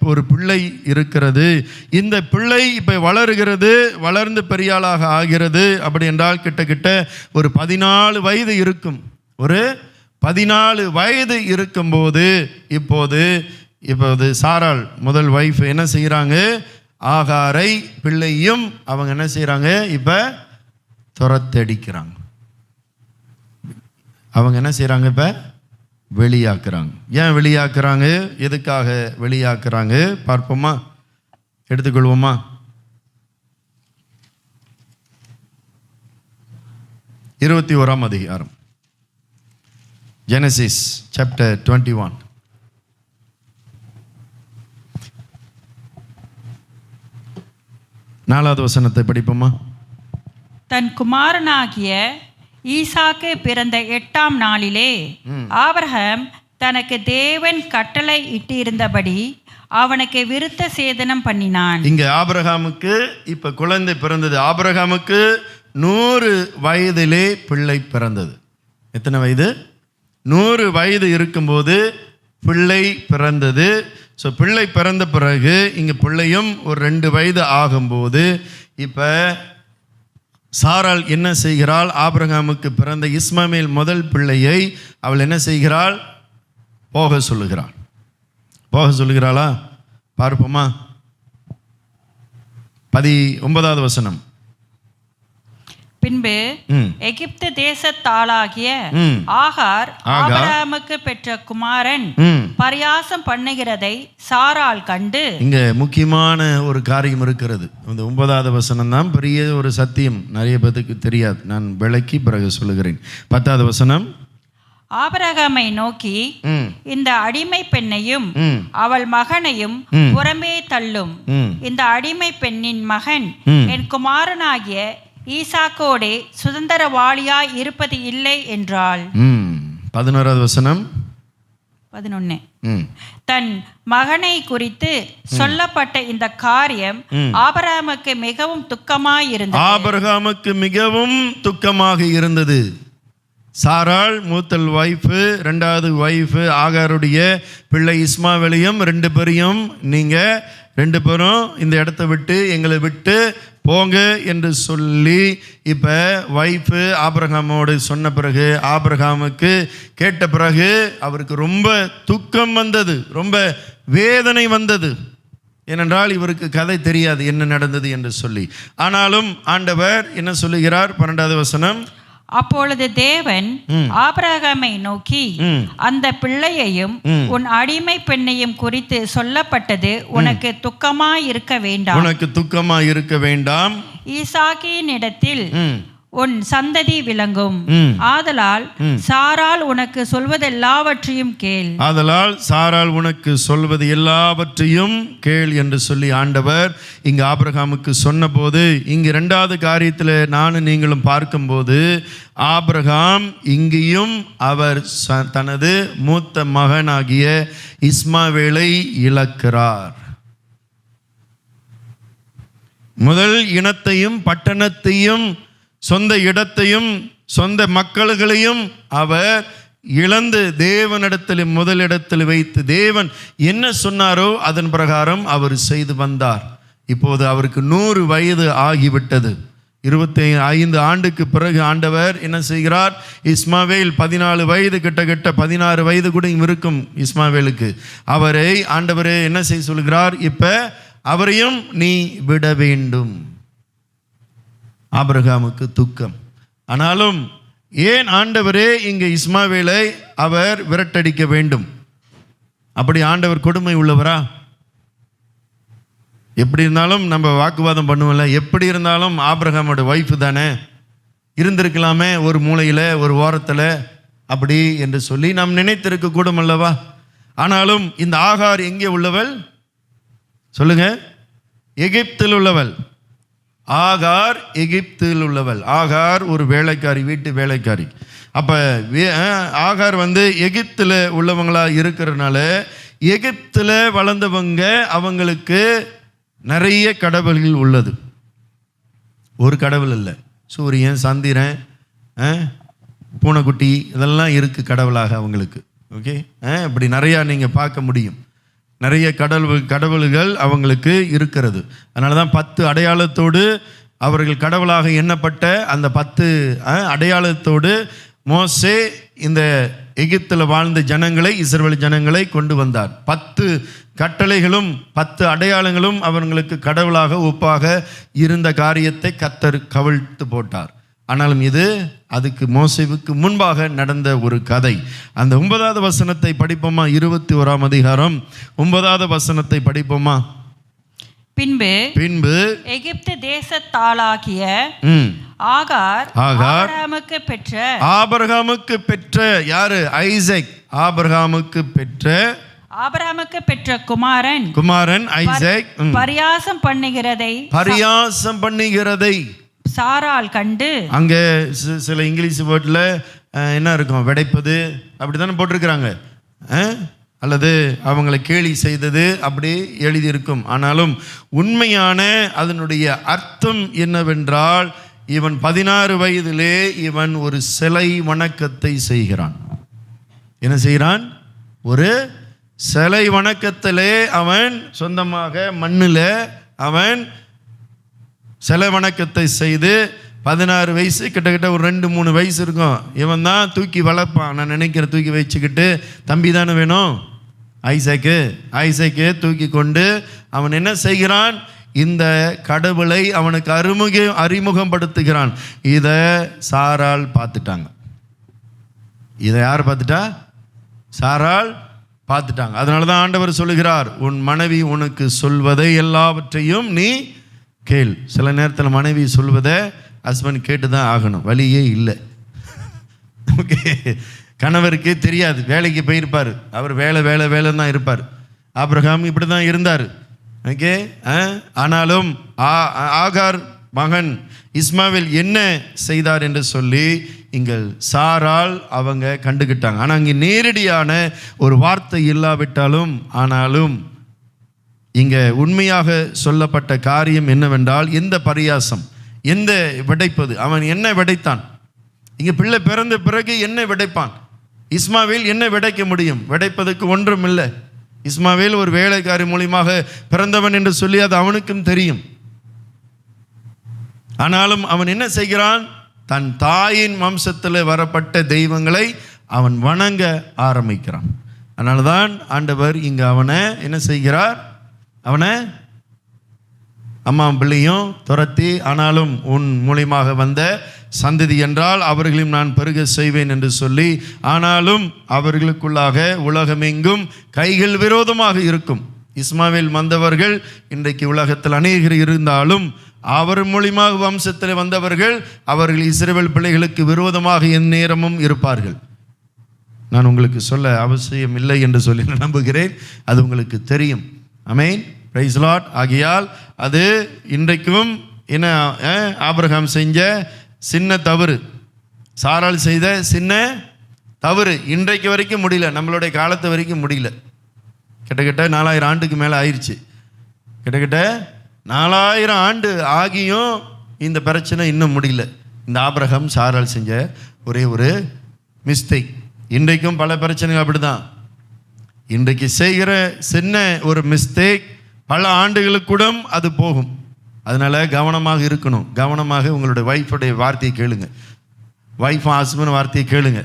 ஒரு பிள்ளை இருக்கிறது. இந்த பிள்ளை இப்போ வளர்கிறது, வளர்ந்து பெரியாளாக ஆகிறது. அப்படி என்றால் கிட்டத்தட்ட ஒரு 14 வயது இருக்கும். ஒரு 14 வயது இருக்கும்போது இப்போது சாராள் முதல் வைஃப் என்ன செய்கிறாங்க? ஆகாரை பிள்ளையும் அவங்க என்ன செய்கிறாங்க? இப்போ துரத்தடிக்கிறாங்க. அவங்க என்ன செய்கிறாங்க? இப்போ வெளியாக்குறாங்க. ஏன் வெளியாக்குறாங்க? எதுக்காக வெளியாக்குறாங்க பார்ப்போமா? எடுத்துக்கொள்வோமா? இருபத்தி 1ஆம் அதிகாரம், ஜெனசிஸ் சாப்டர் 21. 4வது வசனத்தை படிப்போமா? தன் குமாரனாகிய ஈசாக்கு பிறந்த 8ஆம் நாளிலே ஆபிரகாம் தனக்கு தேவன் கட்டளை இட்டிருந்தபடி அவனுக்கு விருத்த சேதனம் பண்ணினான். இங்க ஆபிரகாமுக்கு இப்ப குழந்தை பிறந்தது. ஆபிரகாமுக்கு 100 வயதிலே பிள்ளை பிறந்தது. எத்தனை வயது? 100 வயது இருக்கும்போது பிள்ளை பிறந்தது. ஸோ பிள்ளை பிறந்த பிறகு இங்கே பிள்ளையும் ஒரு 2 வயது ஆகும்போது இப்போ சாராள் என்ன செய்கிறாள்? ஆபிரகாமுக்கு பிறந்த இஸ்மவேல் முதல் பிள்ளையை அவள் என்ன செய்கிறாள்? போக சொல்லுகிறாளா? பார்ப்போமா? 19வது வசனம். பின்பு எகிப்து தேசத்தாளாகிய ஆகார் ஆபிரகாமுக்கு பெற்ற குமாரன் பரியாசம் பண்ணுகிறதை சாராள் கண்டு. இங்க முக்கியமான ஒரு காரியம் இருக்கிறது. இந்த 9வது வசனம் தான் பெரிய ஒரு சத்தியம், நிறைய பேருக்கு தெரியாது. நான் விளக்கி பிறகு சொல்லுகிறேன். 10வது வசனம், ஆபிரகாமை நோக்கி, இந்த அடிமை பெண்ணையும் அவள் மகனையும் புறமே தள்ளும். இந்த அடிமை பெண்ணின் மகன் என் குமாரனாகிய ஈசாக்கோடே சுதந்திரவாளியாய் இருப்பது இல்லை என்றாள். 11வது வசனம், 11. தன் மகனை குறித்து சொல்லப்பட்ட இந்த காரியம் ஆபிரகாமுக்கு மிகவும் துக்கமாயிருந்தது. ஆபிரகாமுக்கு மிகவும் துக்கமாக இருந்தது. சாராள் மூத்தல் வைஃபு, 2வது வைஃபு ஆகாருடைய பிள்ளை இஸ்மாவேலையும் 2 பேரையும் நீங்கள் 2 பேரும் இந்த இடத்த விட்டு எங்களை விட்டு போங்க என்று சொல்லி இப்போ வைஃபு ஆபிரகாமோடு சொன்ன பிறகு, ஆபிரகாமுக்கு கேட்ட பிறகு அவருக்கு ரொம்ப துக்கம் வந்தது, ரொம்ப வேதனை வந்தது. ஏனென்றால் இவருக்கு கதை தெரியாது என்ன நடந்தது என்று சொல்லி. ஆனாலும் ஆண்டவர் என்ன சொல்லுகிறார்? 12வது வசனம், அப்பொழுது தேவன் ஆபிரகாமை நோக்கி, அந்த பிள்ளையையும் உன் அடிமை பெண்ணையும் குறித்து சொல்லப்பட்டது உனக்கு துக்கமாய் இருக்க வேண்டாம், உனக்கு துக்கமாய் இருக்க வேண்டாம். ஈசாக்கின் இடத்தில் உன் சந்ததி விளங்கும். ஆதலால் சாராள் உனக்கு சொல்வதெல்லாவற்றையும் கேள். ஆதலால் சாராள் உனக்கு சொல்வது எல்லாவற்றையும் கேள் என்று சொல்லி ஆண்டவர் இங்கு ஆபிரகாமுக்கு சொன்னபோது, இங்கு 2வது காரியத்தில் நானும் நீங்களும் பார்க்கும்போது, ஆபிரகாம் இங்கேயும் அவர் தனது மூத்த மகனாகிய இஸ்மாவேலை இழக்கிறார். முதல் இனத்தையும் பட்டணத்தையும் சொந்த இடத்தையும் சொந்த மக்கள்களையும் அவர் இழந்து தேவனிடத்தில் முதலிடத்தில் வைத்து தேவன் என்ன சொன்னாரோ அதன் பிரகாரம் அவர் செய்து வந்தார். இப்போது அவருக்கு 100 வயது ஆகிவிட்டது. 25 ஆண்டுக்கு பிறகு ஆண்டவர் என்ன செய்கிறார்? இஸ்மாவேல் 14 வயது, கிட்டத்தட்ட 16 வயது கூட இருக்கும் இஸ்மாவேலுக்கு. அவரை ஆண்டவரே என்ன செய்ய சொல்கிறார்? இப்ப அவரையும் நீ விட வேண்டும். ஆபிரகாமுக்கு துக்கம். ஆனாலும் ஏன் ஆண்டவரே இங்கே இஸ்மாவேலை அவர் விரட்டடிக்க வேண்டும்? அப்படி ஆண்டவர் கொடுமை உள்ளவரா? எப்படி இருந்தாலும் நம்ம வாக்குவாதம் பண்ணுவோம்ல, எப்படி இருந்தாலும் ஆபிரகாமோட வைஃபு தானே, இருந்திருக்கலாமே ஒரு மூலையில் ஒரு ஓரத்தில் அப்படி என்று சொல்லி நாம் நினைத்திருக்க கூடும் அல்லவா? ஆனாலும் இந்த ஆகார் எங்கே உள்ளவள் சொல்லுங்க? எகிப்தில் உள்ளவள். ஆகார் எகிப்தில் உள்ளவள். ஆகார் ஒரு வேலைக்காரி, வீட்டு வேலைக்காரி. அப்போ ஆகார் எகிப்தில் உள்ளவங்களாக இருக்கிறதுனால எகிப்தில் வளர்ந்தவங்க, அவங்களுக்கு நிறைய கடவுள்கள் உள்ளது. ஒரு கடவுள் இல்லை, சூரியன், சந்திரன், பூனைக்குட்டி இதெல்லாம் இருக்குது கடவுளாக அவங்களுக்கு. ஓகே, இப்படி நிறையா நீங்கள் பார்க்க முடியும். நிறைய கடவுள்கள் அவங்களுக்கு இருக்கிறது. அதனால தான் 10 அடையாளத்தோடு அவர்கள் கடவுளாக எண்ணப்பட்ட அந்த 10 அடையாளத்தோடு மோசே இந்த எகிப்தில் வாழ்ந்த ஜனங்களை, இஸ்ரவேல் ஜனங்களை கொண்டு வந்தார். 10 கட்டளைகளும் 10 அடையாளங்களும் அவர்களுக்கு கடவுளாக ஒப்பாக இருந்த காரியத்தை கர்த்தர் கவிழ்த்து போட்டார். ஆனாலும் இது அதுக்கு மோசேவுக்கு முன்பாக நடந்த ஒரு கதை. அந்த 9வது வசனத்தை படிப்போமா? 21ஆம் அதிகாரம் 9வது வசனத்தை படிப்போமா? பின்பு எகிப்து தேசத்தாளாகிய ஆகார் ஆபிரகாமுக்கு பெற்ற யாரு? ஐசக். ஆபிரகாமுக்கு பெற்ற குமாரன் ஐசக் பரியாசம் பண்ணுகிறதை சாராள் கண்டு. அங்கே சில இங்கிலீஷ் வேர்டில் என்ன இருக்கும்? விடைப்பது அப்படி தானே போட்டிருக்கிறாங்க, அல்லது அவங்களை கேலி செய்தது அப்படி எழுதியிருக்கும். ஆனாலும் உண்மையான அதனுடைய அர்த்தம் என்னவென்றால், இவன் 16 வயதிலே இவன் ஒரு சிலை வணக்கத்தை செய்கிறான். என்ன செய்கிறான்? ஒரு சிலை வணக்கத்திலே அவன் சொந்தமாக மண்ணில் அவன் சிலை வணக்கத்தை செய்து 16 வயசு, கிட்டத்தட்ட ஒரு 2-3 வயசு இருக்கும். இவன் தான் தூக்கி வளர்ப்பான். நான் நினைக்கிறேன் தூக்கி வச்சுக்கிட்டு, தம்பி தானே வேணும் ஐசக்கு தூக்கி கொண்டு அவன் என்ன செய்கிறான்? இந்த கடவுளை அவனுக்கு அறிமுகப்படுத்துகிறான். இதை சாராள் பார்த்துட்டாங்க. இதை யார் பார்த்துட்டா? சாராள் பார்த்துட்டாங்க. அதனால தான் ஆண்டவர் சொல்லுகிறார், உன் மனைவி உனக்கு சொல்வதை எல்லாவற்றையும் நீ கேள். சில நேரத்தில் மனைவி சொல்வதை ஹஸ்பண்ட் கேட்டு தான் ஆகணும், வழியே இல்லை. ஓகே, கணவருக்கே தெரியாது, வேலைக்கு போயிருப்பார், அவர் வேலைன்னு தான் இருப்பார். ஆபிரகாம் இப்படி தான் இருந்தார். ஓகே, ஆனாலும் ஆகார் மகன் இஸ்மாவேல் என்ன செய்தார் என்று சொல்லி இங்கே சாரால் அவங்க கண்டுக்கிட்டாங்க. ஆனால் இங்கே நேரடியான ஒரு வார்த்தை இல்லாவிட்டாலும் ஆனாலும் இங்கே உண்மையாக சொல்லப்பட்ட காரியம் என்னவென்றால், எந்த பரியாசம், எந்த விதைப்பது, அவன் என்ன விதைத்தான்? இங்கே பிள்ளை பிறந்த பிறகு என்ன விதைப்பான்? இஸ்மாவேல் என்ன விதைக்க முடியும்? விதைப்பதற்கு ஒன்றும் இல்லை. இஸ்மாவேல் ஒரு வேலைக்காரி மூலியமாக பிறந்தவன் என்று சொல்லி அது அவனுக்கும் தெரியும். ஆனாலும் அவன் என்ன செய்கிறான்? தன் தாயின் வம்சத்தில் வரப்பட்ட தெய்வங்களை அவன் வணங்க ஆரம்பிக்கிறான். அதனால தான் ஆண்டவர் இங்கே அவனை என்ன செய்கிறார்? அவனை அம்மா பிள்ளையும் துரத்தி, ஆனாலும் உன் மூலியமாக வந்த சந்ததி என்றால் அவர்களையும் நான் பெருக செய்வேன் என்று சொல்லி, ஆனாலும் அவர்களுக்குள்ளாக உலகமெங்கும் கைகள் விரோதமாக இருக்கும். இஸ்மாவேல் வந்தவர்கள் இன்றைக்கு உலகத்தில் அநேகர் இருந்தாலும் அவர் மூலியமாக வம்சத்தில் வந்தவர்கள் அவர்கள் இஸ்ரவேல் பிள்ளைகளுக்கு விரோதமாக எந்நேரமும் இருப்பார்கள். நான் உங்களுக்கு சொல்ல அவசியம் இல்லை என்று சொல்லி நம்புகிறேன், அது உங்களுக்கு தெரியும். ஆமென், பிரைஸ் லார்ட். ஆகையால் அது இன்றைக்கும் என்ன, ஆபிரகாம் செஞ்ச சின்ன தவறு, சாராள் செய்த சின்ன தவறு இன்றைக்கு வரைக்கும் முடியல, நம்மளுடைய காலத்து வரைக்கும் முடியல. கிட்டத்தட்ட 4000 ஆண்டுக்கு மேலே ஆயிடுச்சு. கிட்டத்தட்ட 4000 ஆண்டு ஆகியும் இந்த பிரச்சனை இன்னும் முடியல. இந்த ஆபிரகாம் சாராள் செஞ்ச ஒரே ஒரு மிஸ்டேக். இன்றைக்கும் பல பிரச்சனைகள் அப்படி தான். இன்றைக்கு செய்கிற சின்ன ஒரு மிஸ்டேக் பல ஆண்டுகளுக்கு கூட அது போகும். அதனால் கவனமாக இருக்கணும். கவனமாக உங்களுடைய ஒய்ஃபுடைய வார்த்தையை கேளுங்க, ஒய்ஃப் ஹஸ்பண்ட் வார்த்தையை கேளுங்க.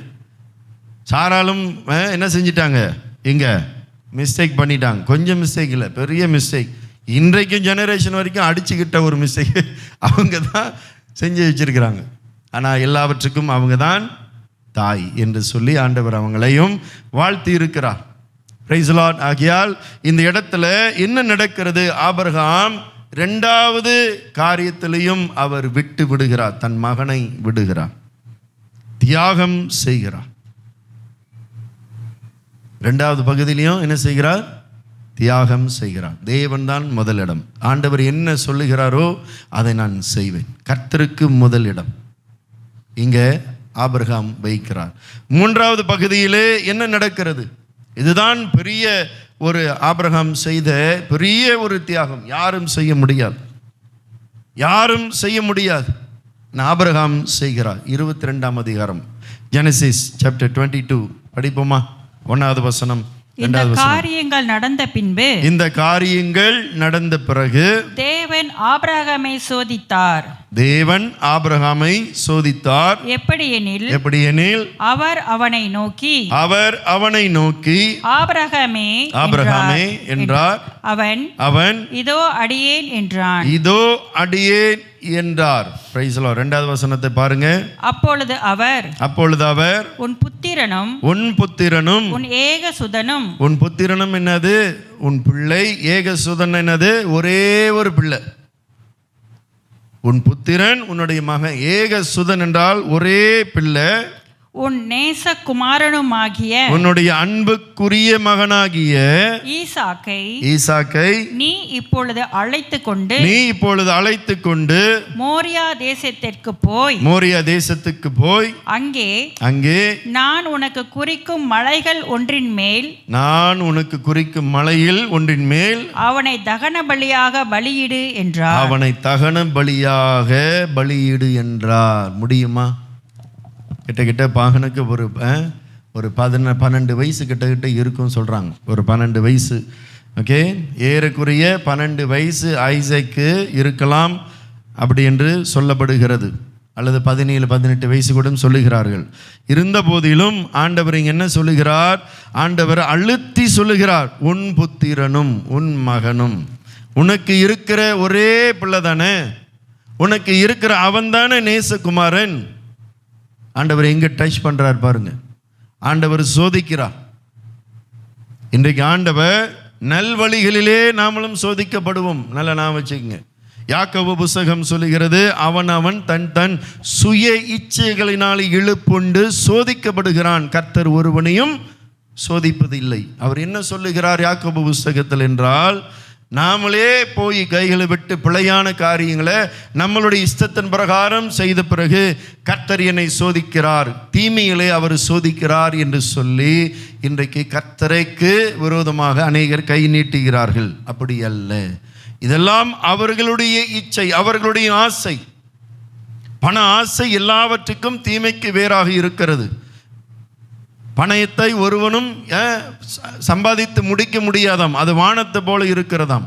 சாராளும் என்ன செஞ்சிட்டாங்க? இங்கே மிஸ்டேக் பண்ணிட்டாங்க. கொஞ்சம் மிஸ்டேக் இல்லை, பெரிய மிஸ்டேக். இன்றைக்கும் ஜெனரேஷன் வரைக்கும் அடிச்சுக்கிட்ட ஒரு மிஸ்டேக் அவங்க தான் செஞ்சு வச்சிருக்கிறாங்க. ஆனால் எல்லாவற்றுக்கும் அவங்க தான் தாய் என்று சொல்லி ஆண்டவர் அவங்களையும் வாழ்த்தி இருக்கிறார். Praise lord. ஆகையால் இந்த இடத்துல என்ன நடக்கிறது? ஆபிரகாம் 2வது காரியத்திலையும் அவர் விட்டு விடுகிறார், தன் மகனை விடுகிறார், தியாகம் செய்கிறார். 2வது பகுதியிலையும் என்ன செய்கிறார்? தியாகம் செய்கிறார். தேவன் தான் முதலிடம். ஆண்டவர் என்ன சொல்லுகிறாரோ அதை நான் செய்வேன். கர்த்தருக்கு முதலிடம் இங்கே ஆபிரகாம் வைக்கிறார். 3வது பகுதியிலே என்ன நடக்கிறது? இதுதான் பெரிய ஒரு ஆபிரகாம் செய்த பெரிய ஒரு தியாகம். யாரும் செய்ய முடியாது, யாரும் செய்ய முடியாது. ஆபிரகாம் செய்கிறார். 22ஆம் அதிகாரம் ஜெனசிஸ் சாப்டர் 22 படிப்போமா? 1வது வசனம். இந்த காரியங்கள் நடந்த பின்பு, இந்த காரியங்கள் நடந்த பிறகு தேவன் ஆபிரகாமை சோதித்தார். தேவன் ஆபிரகாமை சோதித்தார். எப்படியெனில் அவர் அவனை நோக்கி ஆபிரகாமே என்றார். அவன் இதோ அடியேன் என்றான். இதோ அடியேன் என்றார். Price the Lord. 2வது வசனத்தை பாருங்க. அப்பொழுது அவர் உன் புத்திரனும் உன் ஏகசுதனும். உன் புத்திரனும் என்னது? உன் பிள்ளை. ஏகசுதன் என்னது? ஒரே ஒரு பிள்ளை. உன் புத்திரன், உன்னுடைய மகன். ஏகசுதன் என்றால் ஒரே பிள்ளை. உன் நேசகுமாரனுமாகிய, உன்னுடைய அன்புக்குரிய மகனாகிய ஈசாக்கை நீ இப்பொழுது அழைத்து கொண்டு மோரியா தேசத்திற்கு போய் அங்கே நான் உனக்கு குறிக்கும் மலையில் ஒன்றின் மேல் அவனை தகன பலியாக பலியிடு என்றார். முடியுமா? கிட்ட பாகனுக்கு ஒரு 12 வயசு கிட்ட இருக்கும் சொல்கிறாங்க. ஒரு 12 வயசு. ஓகே, ஏறக்குறைய 12 வயசு ஐசேக்கு இருக்கலாம் அப்படி என்று சொல்லப்படுகிறது. அல்லது 17-18 வயசு கூட சொல்லுகிறார்கள். இருந்த போதிலும் ஆண்டவர் இங்கே என்ன சொல்லுகிறார்? ஆண்டவர் அழுத்தி சொல்லுகிறார், உன் புத்திரனும் உன் மகனும் உனக்கு இருக்கிற ஒரே பிள்ளை தானே, உனக்கு இருக்கிற அவன் தானே நேசகுமாரன். ஆண்டவர் எங்க டச் பண்றார் பாருங்க. ஆண்டவர் சோதிக்கிறார். இன்றைக்கு ஆண்டவர் நல்வழிகளிலே நாமளும் சோதிக்கப்படுவோம். நல்ல நான் வச்சுக்கங்க. யாக்கோபு புஸ்தகம் சொல்லுகிறது, அவன் தன் தன் சுய இச்சைகளினால் இழுப்புண்டு சோதிக்கப்படுகிறான், கர்த்தர் ஒருவனையும் சோதிப்பதில்லை. அவர் என்ன சொல்லுகிறார் யாக்கோபு புஸ்தகத்தில் என்றால், நாமளே போய் கைகளை விட்டு பிழையான காரியங்களை நம்மளுடைய இஷ்டத்தின் பிரகாரம் செய்த பிறகு கர்த்தர் என்னை சோதிக்கிறார், தீமையிலே அவர் சோதிக்கிறார் என்று சொல்லி இன்றைக்கு கர்த்தருக்கு விரோதமாக அநேகர் கை நீட்டுகிறார்கள். அப்படி அல்ல. இதெல்லாம் அவர்களுடைய இச்சை, அவர்களுடைய ஆசை. பண ஆசை எல்லாவற்றுக்கும் தீமைக்கு வேறாக இருக்கிறது. பணத்தை ஒருவனும் சம்பாதித்து முடிக்க முடியாதாம், அது வானத்தை போல இருக்கிறதாம்.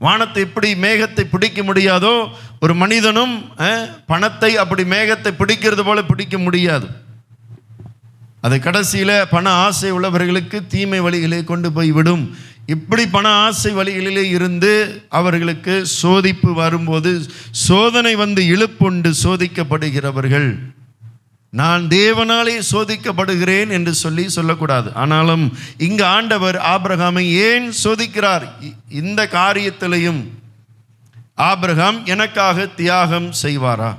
வானத்தை எப்படி மேகத்தை பிடிக்க முடியாதோ, ஒரு மனிதனும் பணத்தை அப்படி மேகத்தை பிடிக்கிறது போல பிடிக்க முடியாது. அது கடைசியில் பண ஆசை உள்ளவர்களுக்கு தீமை வழிகளே கொண்டு போய் விடும். இப்படி பண ஆசை வழிகளிலே இருந்து அவர்களுக்கு சோதிப்பு வரும்போது, சோதனை வந்து இழுப்புண்டு சோதிக்கப்படுகிறவர்கள், நான் தேவனாலே சோதிக்கப்படுகிறேன் என்று சொல்லக்கூடாது. ஆனாலும் இங்கு ஆண்டவர் ஆபிரகாமை ஏன் சோதிக்கிறார்? இந்த காரியத்திலையும் ஆபிரகாம் எனக்காக தியாகம் செய்வாரா?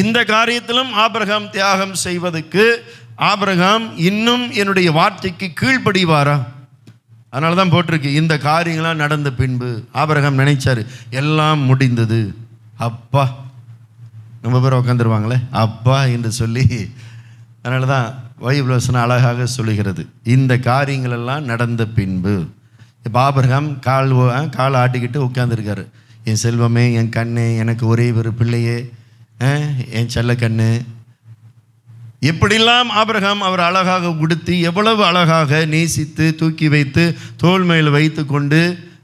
இந்த காரியத்திலும் ஆபிரகாம் தியாகம் செய்வதற்கு ஆபிரகாம் இன்னும் என்னுடைய வார்த்தைக்கு கீழ்ப்படிவாரா? அதனால தான் போட்டிருக்கு, இந்த காரியங்களாம் நடந்த பின்பு ஆபிரகாம் நினைச்சாரு எல்லாம் முடிந்தது. அப்பா, நம்ம பேர் உட்காந்துருவாங்களே அப்பா என்று சொல்லி. அதனால தான் பைபிள் வசனம் அழகாக சொல்லுகிறது, இந்த காரியங்கள் எல்லாம் நடந்த பின்பு. இப்போ ஆபிரகாம் கால் ஆட்டிக்கிட்டு உட்காந்துருக்காரு. என் செல்வமே, என் கண்ணே, எனக்கு ஒரே ஒரு பிள்ளையே, என் செல்ல கண்ணு. எப்படிலாம் ஆபிரகாம் அவர் அழகாக உடுத்தி, எவ்வளவு அழகாக நேசித்து தூக்கி வைத்து தோள் மேல் வைத்து கொண்டு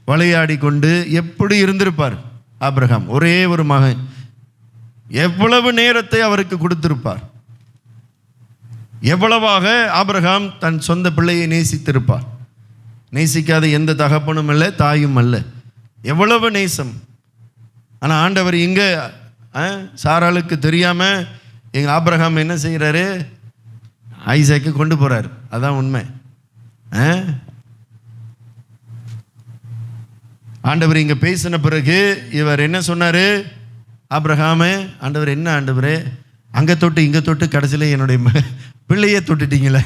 விளையாடி கொண்டு எப்படி இருந்திருப்பார் ஆபிரகாம். ஒரே ஒரு மகன், எவ்வளவு நேரத்தை அவருக்கு கொடுத்திருப்பார். எவ்வளவாக ஆபிரகாம் தன் சொந்த பிள்ளையை நேசித்திருப்பார். நேசிக்காத எந்த தகப்பனும் அல்ல, தாயும் அல்ல. எவ்வளவு நேசம். ஆனால் ஆண்டவர் இங்கே சாராளுக்கு தெரியாம எங்க ஆபிரகாம் என்ன செய்கிறாரு? ஐசாக்கு கொண்டு போறாரு. அதான் உண்மை. ஆண்டவர் இங்க பேசின பிறகு இவர் என்ன சொன்னாரு? ஆபிரகாமே, ஆண்டவர் என்ன ஆண்டவரே, அங்க தொட்டு இங்க தொட்டு கடைசியில் என்னுடைய பிள்ளையே தொட்டுட்டீங்களே,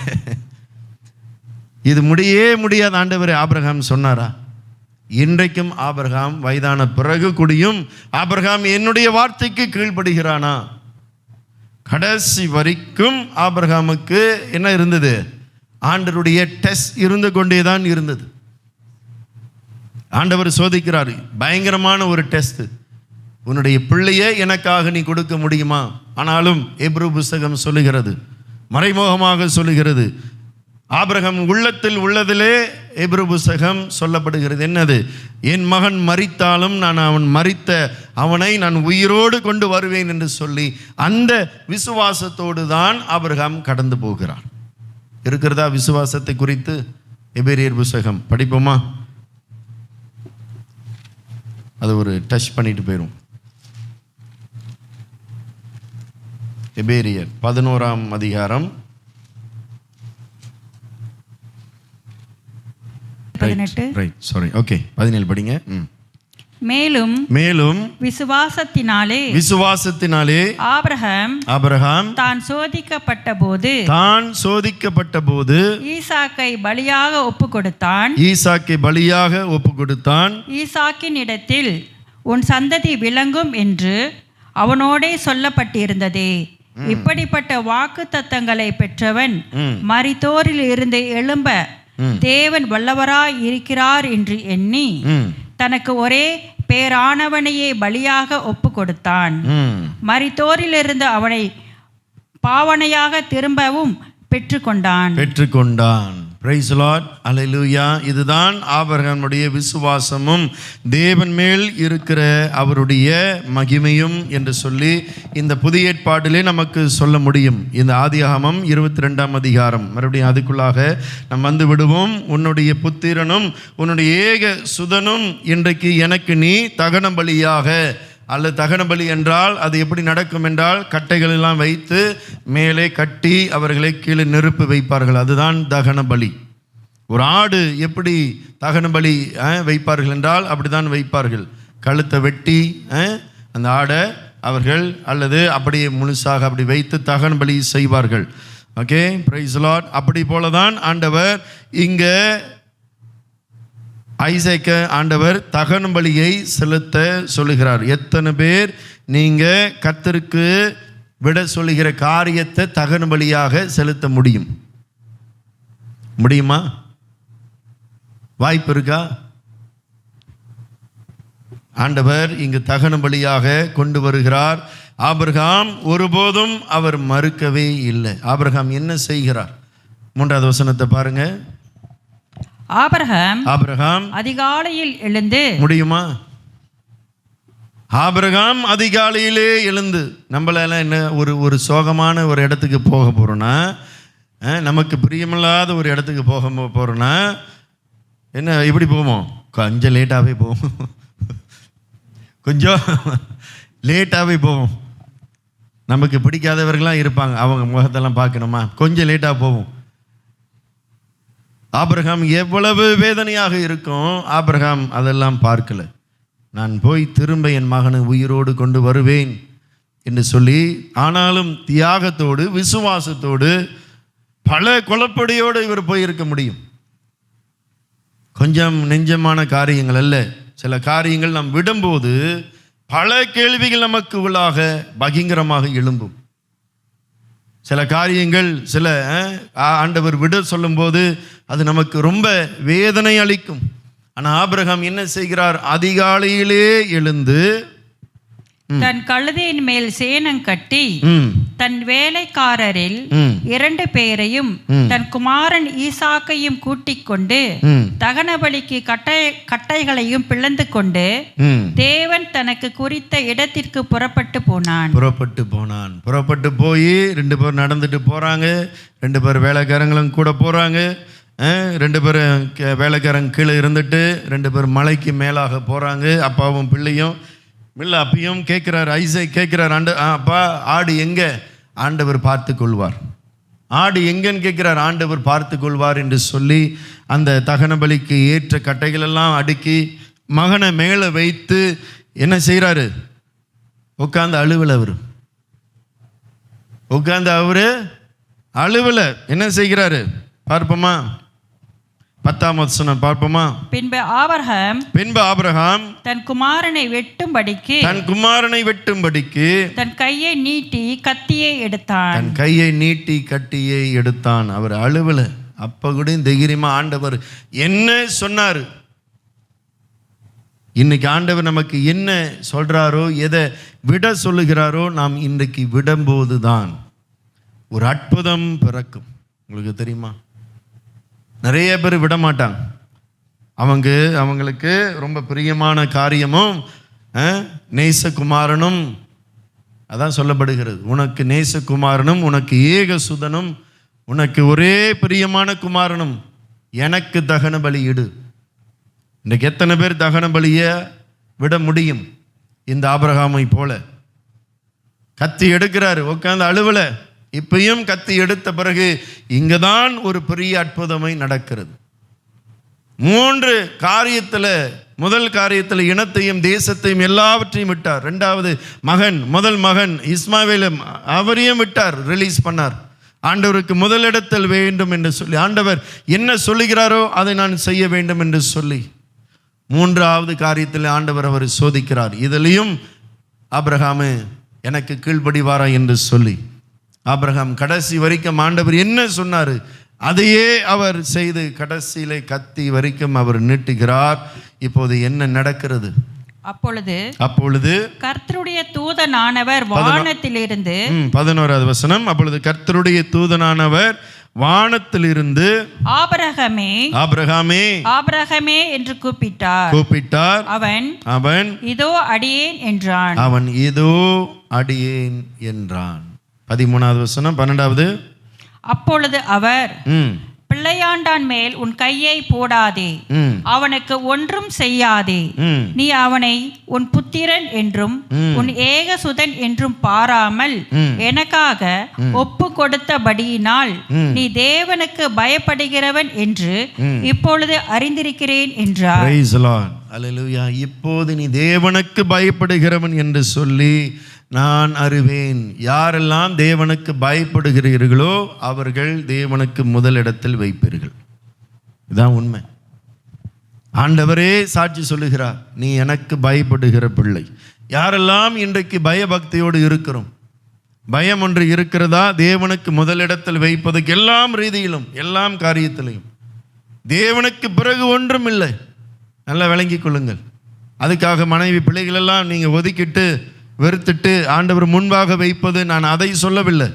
இது முடியாது ஆண்டவரே ஆபிரகாம் சொன்னாரா? இன்றைக்கும் ஆபிரகாம் வயதான பிறகு கூடியும் ஆபிரகாம் என்னுடைய வார்த்தைக்கு கீழ்ப்படுகிறானா? கடைசி வரைக்கும் ஆபிரகாமுக்கு என்ன இருந்தது? ஆண்டவருடைய டெஸ்ட் இருந்து கொண்டேதான் இருந்தது. ஆண்டவர் சோதிக்கிறார், பயங்கரமான ஒரு டெஸ்ட். உன்னுடைய பிள்ளையை எனக்காக நீ கொடுக்க முடியுமா? ஆனாலும் எபிரேய புஸ்தகம் சொல்லுகிறது, மறைமுகமாக சொல்லுகிறது, ஆபிரகாம் உள்ளத்தில் உள்ளதிலே எபிரேய புஸ்தகம் சொல்லப்படுகிறது. என்னது? என் மகன் மரித்தாலும் நான் அவனை நான் உயிரோடு கொண்டு வருவேன் என்று சொல்லி அந்த விசுவாசத்தோடு தான் ஆபிரகாம் கடந்து போகிறார். இருக்கிறதா விசுவாசத்தை குறித்து? எபிரேயர் புஸ்தகம் படிப்போமா? அது ஒரு டச் பண்ணிட்டு போயிடும். எபிரேயர் 11ஆம் அதிகாரம் 17 படிங்க. மேலும் விசுவாசத்தினாலே ஆபிரகாம் தான் சோதிக்கப்பட்ட போது ஈசாக்கை பலியாக ஒப்பு கொடுத்தான். ஈசாக்கின் இடத்தில் உன் சந்ததி விளங்கும் என்று அவனோடே சொல்லப்பட்டிருந்ததே. இப்படிப்பட்ட வாக்கு தத்தங்களை பெற்றவன் மரித்தோரில் இருந்து எழும்ப தேவன் வல்லவராய் இருக்கிறார் என்று எண்ணி தனக்கு ஒரே பேரானவனையே பலியாக ஒப்பு கொடுத்தான். மரித்தோரிலிருந்து அவனை பாவனையாக திரும்பவும் பெற்றுக்கொண்டான். பிரைஸ் லார்ட், அல்லேலூயா. இதுதான் ஆபிரகாமுடைய விசுவாசமும் தேவன் மேல் இருக்கிற அவருடைய மகிமையும் என்று சொல்லி இந்த புதிய ஏற்பாட்டிலே நமக்கு சொல்ல முடியும். இந்த ஆதியாகமம் 22ஆம் அதிகாரம், மறுபடியும் அதுக்குள்ளாக நாம் வந்து விடுவோம். உன்னுடைய புத்திரனும் உன்னுடைய ஏக சுதனும் இன்றைக்கு எனக்கு நீ தகன பலியாக, அல்லது தகன பலி என்றால் அது எப்படி நடக்கும் என்றால் கட்டைகள் எல்லாம் வைத்து மேலே கட்டி அவர்களை கீழே நெருப்பு வைப்பார்கள். அதுதான் தகன பலி. ஒரு ஆடு எப்படி தகன பலி வைப்பார்கள் என்றால் அப்படிதான் வைப்பார்கள். கழுத்தை வெட்டி அந்த ஆடை அவர்கள் அல்லது அப்படியே முழுசாக அப்படி வைத்து தகன பலி செய்வார்கள். Okay, praise lord. அப்படி போல தான் ஆண்டவர் இங்கே ஐசேக்க ஆண்டவர் தகன பலியை செலுத்த சொல்லுகிறார். எத்தனை பேர் நீங்கள் கர்த்தருக்கு விட சொல்லுகிற காரியத்தை தகன பலியாக செலுத்த முடியுமா? வாய்ப்பு இருக்கா? ஆண்டவர் இங்கு தகன பலியாக கொண்டு வருகிறார். ஆபிரகாம் ஒருபோதும் அவர் மறுக்கவே இல்லை. ஆபிரகாம் என்ன செய்கிறார்? 3வது வசனத்தை பாருங்க. ஆபிரகாம் அதிகாலையில் எழுந்து, முடியுமா? ஆபிரகாம் அதிகாலையிலே எழுந்து, நம்மளெல்லாம் என்ன ஒரு சோகமான ஒரு இடத்துக்கு போக போகிறோன்னா, நமக்கு பிரியமில்லாத ஒரு இடத்துக்கு போக போகிறோன்னா என்ன எப்படி போவோம்? கொஞ்சம் லேட்டாகவே போவோம். கொஞ்சம் லேட்டாகவே போவோம். நமக்கு பிடிக்காதவர்களாம் இருப்பாங்க, அவங்க முகத்தெல்லாம் பார்க்கணுமா, கொஞ்சம் லேட்டாக போவோம். ஆபிரகாம் எவ்வளவு வேதனையாக இருக்கும், ஆபிரகாம் அதெல்லாம் பார்க்கல. நான் போய் திரும்ப என் மகனை உயிரோடு கொண்டு வருவேன் என்று சொல்லி, ஆனாலும் தியாகத்தோடு விசுவாசத்தோடு பல குழப்படியோடு இவர் போயிருக்க முடியும். கொஞ்சம் நெஞ்சமான காரியங்கள் அல்ல. சில காரியங்கள் நாம் விடும்போது பல கேள்விகள் நமக்கு உள்ளாக பயங்கரமாக எழும்பும். சில காரியங்கள் சில ஆண்டவர் விட சொல்லும்போது அது நமக்கு ரொம்ப வேதனை அளிக்கும். ஆனால் ஆபிரகாம் என்ன செய்கிறார்? அதிகாலையிலே எழுந்து தன் கழுதையின் மேல் சேணம் கட்டி தன் வேலைக்காரரில் 2 பேரையும் தன் குமாரன் ஈசாக்கையும் கூட்டிக் கொண்டு தகனபலிக்கு கட்டைகளையும் பிளந்து கொண்டு தேவன் தனக்கு குறித்த இடத்திற்கு புறப்பட்டு போய் 2 பேர் நடந்துட்டு போறாங்க. 2 பேர் வேலைக்காரங்களும் கூட போறாங்க. 2 பேர் வேலைக்காரங்க கீழே இருந்துட்டு 2 பேர் மலைக்கு மேலாக போறாங்க. அப்பாவும் பிள்ளையும் அப்பயும் கேட்கிறார், ஐசேக் கேட்கிறார், அப்பா ஆடு எங்க? ஆண்டவர் பார்த்து கொள்வார். ஆடு எங்கன்னு கேட்கிறார். ஆண்டவர் பார்த்து கொள்வார் என்று சொல்லி அந்த தகன பலிக்கு ஏற்ற கட்டைகள் எல்லாம் அடுக்கி மகனை மேலே வைத்து என்ன செய்கிறாரு? உட்கார்ந்து அழுவல. அவரு அழுவல. என்ன செய்கிறாரு பார்ப்போமா? 10ஆம் வசனம் பார்ப்போமா? பின்பு ஆபிரகாம் தன் குமாரனை வெட்டும்படிக்கு தன் கையை நீட்டி கத்தியை எடுத்தான். அவர் அழுவல. அப்ப கூட தைரியமா ஆண்டவர் என்ன சொன்னாரு? இன்னைக்கு ஆண்டவர் நமக்கு என்ன சொல்றாரோ, எதை விட சொல்லுகிறாரோ, நாம் இன்றைக்கு விடும்போது தான் ஒரு அற்புதம் பிறக்கும். உங்களுக்கு தெரியுமா? நிறைய பேர் விட மாட்டாங்க. அவங்களுக்கு ரொம்ப பிரியமான காரியமும் நேசகுமாரனும் அதான் சொல்லப்படுகிறது. உனக்கு நேசகுமாரனும் உனக்கு ஏக சுதனும் உனக்கு ஒரே பிரியமான குமாரனும் எனக்கு தகன பலி இடு. இன்றைக்கு எத்தனை பேர் தகன பலியை விட முடியும்? இந்த ஆபிரகாமை போல கத்தி எடுக்கிறாரு, உட்கார்ந்து அழுவல. இப்பயும் கத்தி எடுத்த பிறகு இங்கதான் ஒரு பெரிய அற்புதமை நடக்கிறது. 3 காரியத்தில், முதல் காரியத்தில் இனத்தையும் தேசத்தையும் எல்லாவற்றையும் விட்டார். 2வது முதல் மகன் இஸ்மாவேலும் அவரையும் விட்டார், ரிலீஸ் பண்ணார். ஆண்டவருக்கு முதலிடத்தில் வேண்டும் என்று சொல்லி, ஆண்டவர் என்ன சொல்லுகிறாரோ அதை நான் செய்ய வேண்டும் என்று சொல்லி 3வது காரியத்தில் ஆண்டவர் அவர் சோதிக்கிறார். இதிலையும் ஆபிரகாம் எனக்கு கீழ்ப்படிவாரா என்று சொல்லி ஆபிரகாம் கடைசி வரைக்கும் ஆண்டவர் என்ன சொன்னார் அதையே அவர் செய்து கடைசியிலே கத்தி வரைக்கும் அவர் நீட்டுகிறார். இப்போது என்ன நடக்கிறது? அப்பொழுது கர்த்தருடைய தூதனானவர் வானத்திலிருந்து 11வது வசனம். அப்பொழுது கர்த்தருடைய தூதனானவர் வானத்திலிருந்து ஆபிரகாமே ஆபிரகாமே ஆபிரகாமே என்று கூப்பிட்டார். அவன் இதோ அடியேன் என்றான். அவன் இதோ அடியேன் என்றான். 13வது வசனம் 12வது. அப்பொழுது அவர், பிள்ளையாண்டான் மேல் உன் கையை போடாதே, அவனுக்கு ஒன்றும் செய்யாதே. நீ அவனை உன் புத்திரன் என்றும் உன் ஏகசுதன் என்றும் பாராமல் எனக்காக ஒப்பு கொடுத்தபடியினால் நீ தேவனுக்கு பயப்படுகிறவன் என்று இப்பொழுது அறிந்திருக்கிறேன் என்றார். Praise the Lord. Hallelujah. இப்போது நீ தேவனுக்கு பயப்படுகிறவன் என்று சொல்லி நான் அறிவேன். யாரெல்லாம் தேவனுக்கு பயப்படுகிறீர்களோ அவர்கள் தேவனுக்கு முதலிடத்தில் வைப்பீர்கள். இதுதான் உண்மை. ஆண்டவரே சாட்சி சொல்லுகிறார், நீ எனக்கு பயப்படுகிற பிள்ளை. யாரெல்லாம் இன்றைக்கு பயபக்தியோடு இருக்கிறோம், பயம் ஒன்று இருக்கிறதா, தேவனுக்கு முதலிடத்தில் வைப்பதற்கு எல்லாம் ரீதியிலும் எல்லாம் காரியத்திலையும் தேவனுக்கு பிறகு ஒன்றும் இல்லை. நல்லா விளங்கிக் கொள்ளுங்கள். அதுக்காக மனைவி பிள்ளைகளெல்லாம் நீங்கள் ஒதுக்கிட்டு வெறுத்துட்டு ஆண்டவர் முன்பாக வைப்பது, நான் அதை சொல்லவில்லை.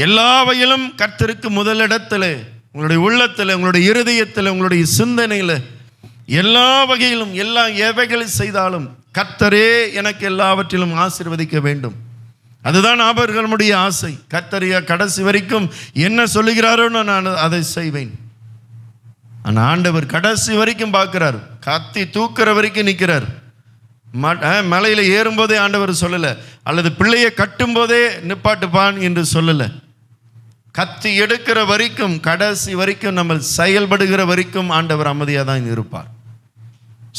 எல்லா வகையிலும் கர்த்தருக்கு முதலிடத்தில், உங்களுடைய உள்ளத்தில், உங்களுடைய இருதயத்தில், உங்களுடைய சிந்தனையில், எல்லா வகையிலும் எல்லா எவைகளை செய்தாலும் கர்த்தரே எனக்கு எல்லாவற்றிலும் ஆசீர்வதிக்க வேண்டும். அதுதான் ஆபிரகாமுடைய ஆசை. கர்த்தரையா கடைசி வரைக்கும் என்ன சொல்லுகிறாரோ நான் அதை செய்வேன். ஆனால் ஆண்டவர் கடைசி வரைக்கும் பார்க்கிறார், கத்தி தூக்குற வரைக்கும் நிற்கிறார். மலையில் ஏறும்போதே ஆண்டவர் சொல்லலை, அல்லது பிள்ளையை கட்டும் போதே நிப்பாட்டுப்பான் என்று சொல்லலை. கத்தி எடுக்கிற வரைக்கும், கடைசி வரைக்கும், நம்ம செயல்படுகிற வரைக்கும் ஆண்டவர் அமைதியாக தான் இருப்பார்.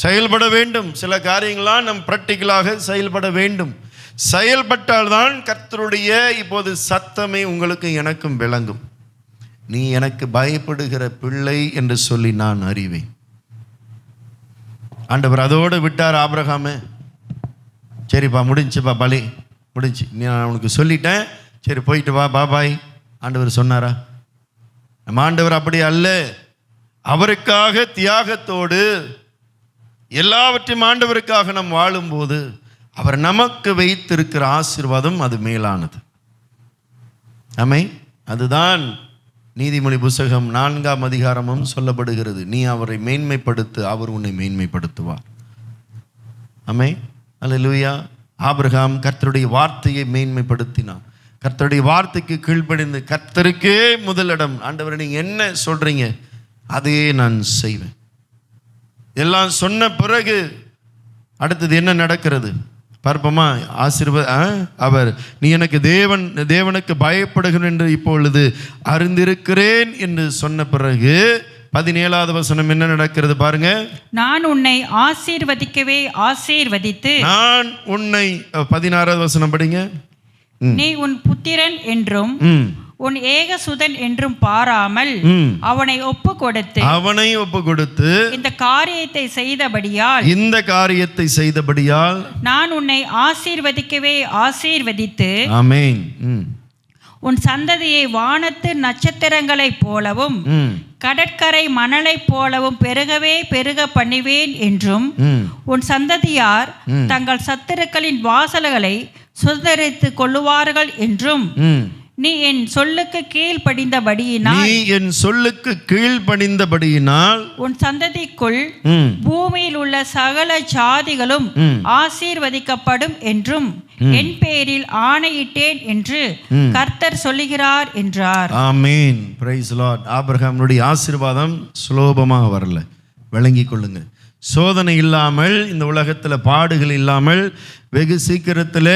செயல்பட வேண்டும். சில காரியங்களாம் நம் பிராக்டிக்கலாக செயல்பட வேண்டும். செயல்பட்டால்தான் கர்த்தருடைய இப்போது சத்தமே உங்களுக்கு எனக்கும் விளங்கும். நீ எனக்கு பயப்படுகிற பிள்ளை என்று சொல்லி நான் அறிவேன். ஆண்டவர் அதோடு விட்டார் ஆபிரகாமே. சரிப்பா, முடிஞ்சுப்பா, பலி முடிஞ்சு, நான் உனக்கு சொல்லிட்டேன், சரி போயிட்டு வா, பாபாய். ஆண்டவர் சொன்னாரா? நம்ம ஆண்டவர் அப்படி அல்ல. அவருக்காக தியாகத்தோடு எல்லாவற்றையும் ஆண்டவருக்காக நாம் வாழும்போது அவர் நமக்கு வைத்திருக்கிற ஆசீர்வாதம் அது மேலானது. ஆமென். அதுதான் நீதிமொழி புத்தகம் 4ஆம் அதிகாரமும் சொல்லப்படுகிறது. நீ அவரை மேன்மைப்படுத்து, அவர் உன்னை மேன்மைப்படுத்துவார். ஆமென். அல்லேலூயா. ஆபிரகாம் கர்த்தருடைய வார்த்தையை மேன்மைப்படுத்தினான். கர்த்தருடைய வார்த்தைக்கு கீழ்ப்படிந்து கர்த்தருக்கே முதலிடம். ஆண்டவரை நீங்கள் என்ன சொல்கிறீங்க அதையே நான் செய்வேன். எல்லாம் சொன்ன பிறகு அடுத்தது என்ன நடக்கிறது பார்ப்போமா? அவர் நீ எனக்கு தேவனுக்கு பயப்படுகிறேன் என்று இப்பொழுது அறிந்திருக்கிறேன் என்று சொன்ன பிறகு 17வது வசனம் என்ன நடக்கிறது பாருங்க. நான் உன்னை ஆசீர்வதிக்கவே ஆசீர்வதித்து, நான் உன்னை 16வது வசனம் படிங்க. நீ உன் புத்திரன் என்றும் உன் ஏகசுதன் என்றும் பாராமல் அவனை ஒப்பு கொடுத்து இந்த காரியத்தை செய்தபடியால் நான் உன்னை ஆசீர்வதிக்கவே ஆசீர்வதித்து, ஆமென், உன் சந்ததியை வானத்து நட்சத்திரங்களைப் போலவும் கடற்கரை மணலைப் போலவும் பெருகவே பெருக பண்ணுவேன் என்றும், உன் சந்ததியார் தங்கள் சத்துருக்களின் வாசல்களை சுதந்தரித்துக் கொள்ளுவார்கள் என்றும், நீ என் சொல்லுக்கு கீழ்ப்படிந்தபடியினால் உன் சந்ததிக்குள் பூமியில் உள்ள சகல ஜாதிகளும் ஆசீர்வதிக்கப்படும் என்றும் என் பேரில் ஆணையிட்டேன் என்று கர்த்தர் சொல்லுகிறார் என்றார். ஆமென். Praise the Lord. ஆபிரகாமுடைய ஆசீர்வாதம் சுலபமாக வரல, விளங்கிக் கொள்ளுங்க. சோதனை இல்லாமல், இந்த உலகத்தில் பாடுகள் இல்லாமல் வெகு சீக்கிரத்தில்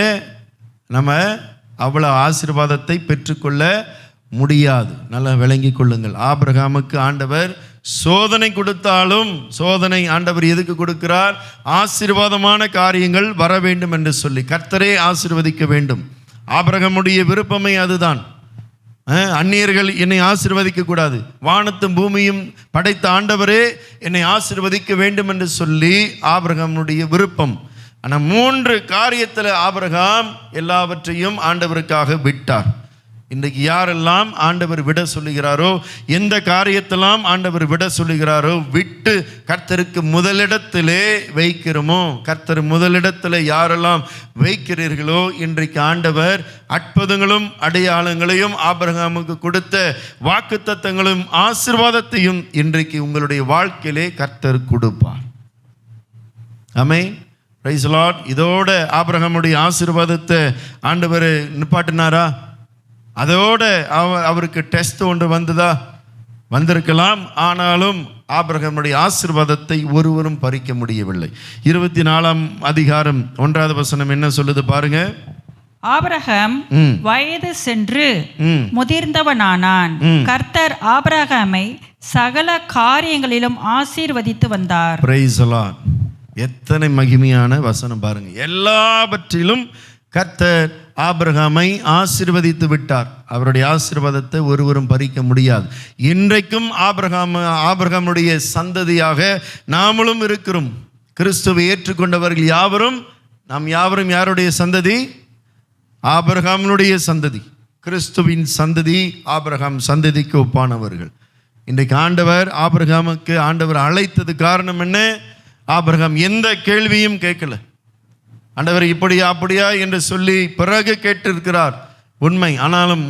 நம்ம அவ்வளோ ஆசீர்வாதத்தை பெற்றுக்கொள்ள முடியாது. நல்லா விளங்கி கொள்ளுங்கள். ஆபிரகாமுக்கு ஆண்டவர் சோதனை கொடுத்தாலும், சோதனை ஆண்டவர் எதுக்கு கொடுக்கிறார்? ஆசீர்வாதமான காரியங்கள் வர வேண்டும் என்று சொல்லி, கர்த்தரே ஆசீர்வதிக்க வேண்டும். ஆபிரகாமுடைய விருப்பமே அதுதான். அந்நியர்கள் என்னை ஆசீர்வதிக்க கூடாது, வானத்தும் பூமியும் படைத்த ஆண்டவரே என்னை ஆசீர்வதிக்க வேண்டும் என்று சொல்லி ஆபிரகாமுடைய விருப்பம். ஆனால் 3 காரியத்தில் ஆபிரகாம் எல்லாவற்றையும் ஆண்டவருக்காக விட்டார். இன்றைக்கு யாரெல்லாம் ஆண்டவர் விட சொல்லுகிறாரோ, எந்த காரியத்தெல்லாம் ஆண்டவர் விட சொல்லுகிறாரோ, விட்டு கர்த்தருக்கு முதலிடத்திலே வைக்கிறோமோ, கர்த்தர் முதலிடத்தில் யாரெல்லாம் வைக்கிறீர்களோ, இன்றைக்கு ஆண்டவர் அற்புதங்களும் அடையாளங்களையும் ஆபிரகாமுக்கு கொடுத்த வாக்குத்தத்தங்களும் ஆசீர்வாதத்தையும் இன்றைக்கு உங்களுடைய வாழ்க்கையிலே கர்த்தர் கொடுப்பார். ஆமென். Praise the Lord. இதோட ஆபிரகாமுடைய ஆசீர்வாதத்தை ஆண்டவர் நிப்பாட்டினாரா? அதோட அவருக்கு டெஸ்ட் ஒன்று வந்ததா? வந்திருக்கலாம். ஆனாலும் ஆபிரகாமுடைய ஆசீர்வாதத்தை ஒருவரும் பறிக்க முடியவில்லை. 24ஆம் அதிகாரம் 1வது வசனம் என்ன சொல்லுது பாருங்க. ஆபிரகாம் வயது சென்று முதிர்ந்தவனானான். கர்த்தர் ஆபிரகாமை சகல காரியங்களிலும் ஆசீர்வதித்து வந்தார். Price the Lord. எத்தனை மகிமையான வசனம் பாருங்க. எல்லாவற்றிலும் கர்த்தர் ஆபிரகாமை ஆசீர்வதித்து விட்டார். அவருடைய ஆசீர்வாதத்தை ஒருவரும் பறிக்க முடியாது. இன்றைக்கும் ஆபிரகாமுடைய சந்ததியாக நாமளும் இருக்கிறோம். கிறிஸ்துவை ஏற்றுக்கொண்டவர்கள் யாவரும், நாம் யாவரும் யாருடைய சந்ததி? ஆபிரகாமுடைய சந்ததி. கிறிஸ்துவின் சந்ததி ஆபிரகாம் சந்ததிக்கு ஒப்பானவர்கள். இன்றைக்கு ஆபிரகாமுக்கு ஆண்டவர் அழைத்தது காரணம் என்ன? ஆபிரகாம் எந்த கேள்வியும் கேட்கல. ஆண்டவர் இப்படியா அப்படியா என்று சொல்லி பிறகு கேட்டிருக்கிறார், உண்மை. ஆனாலும்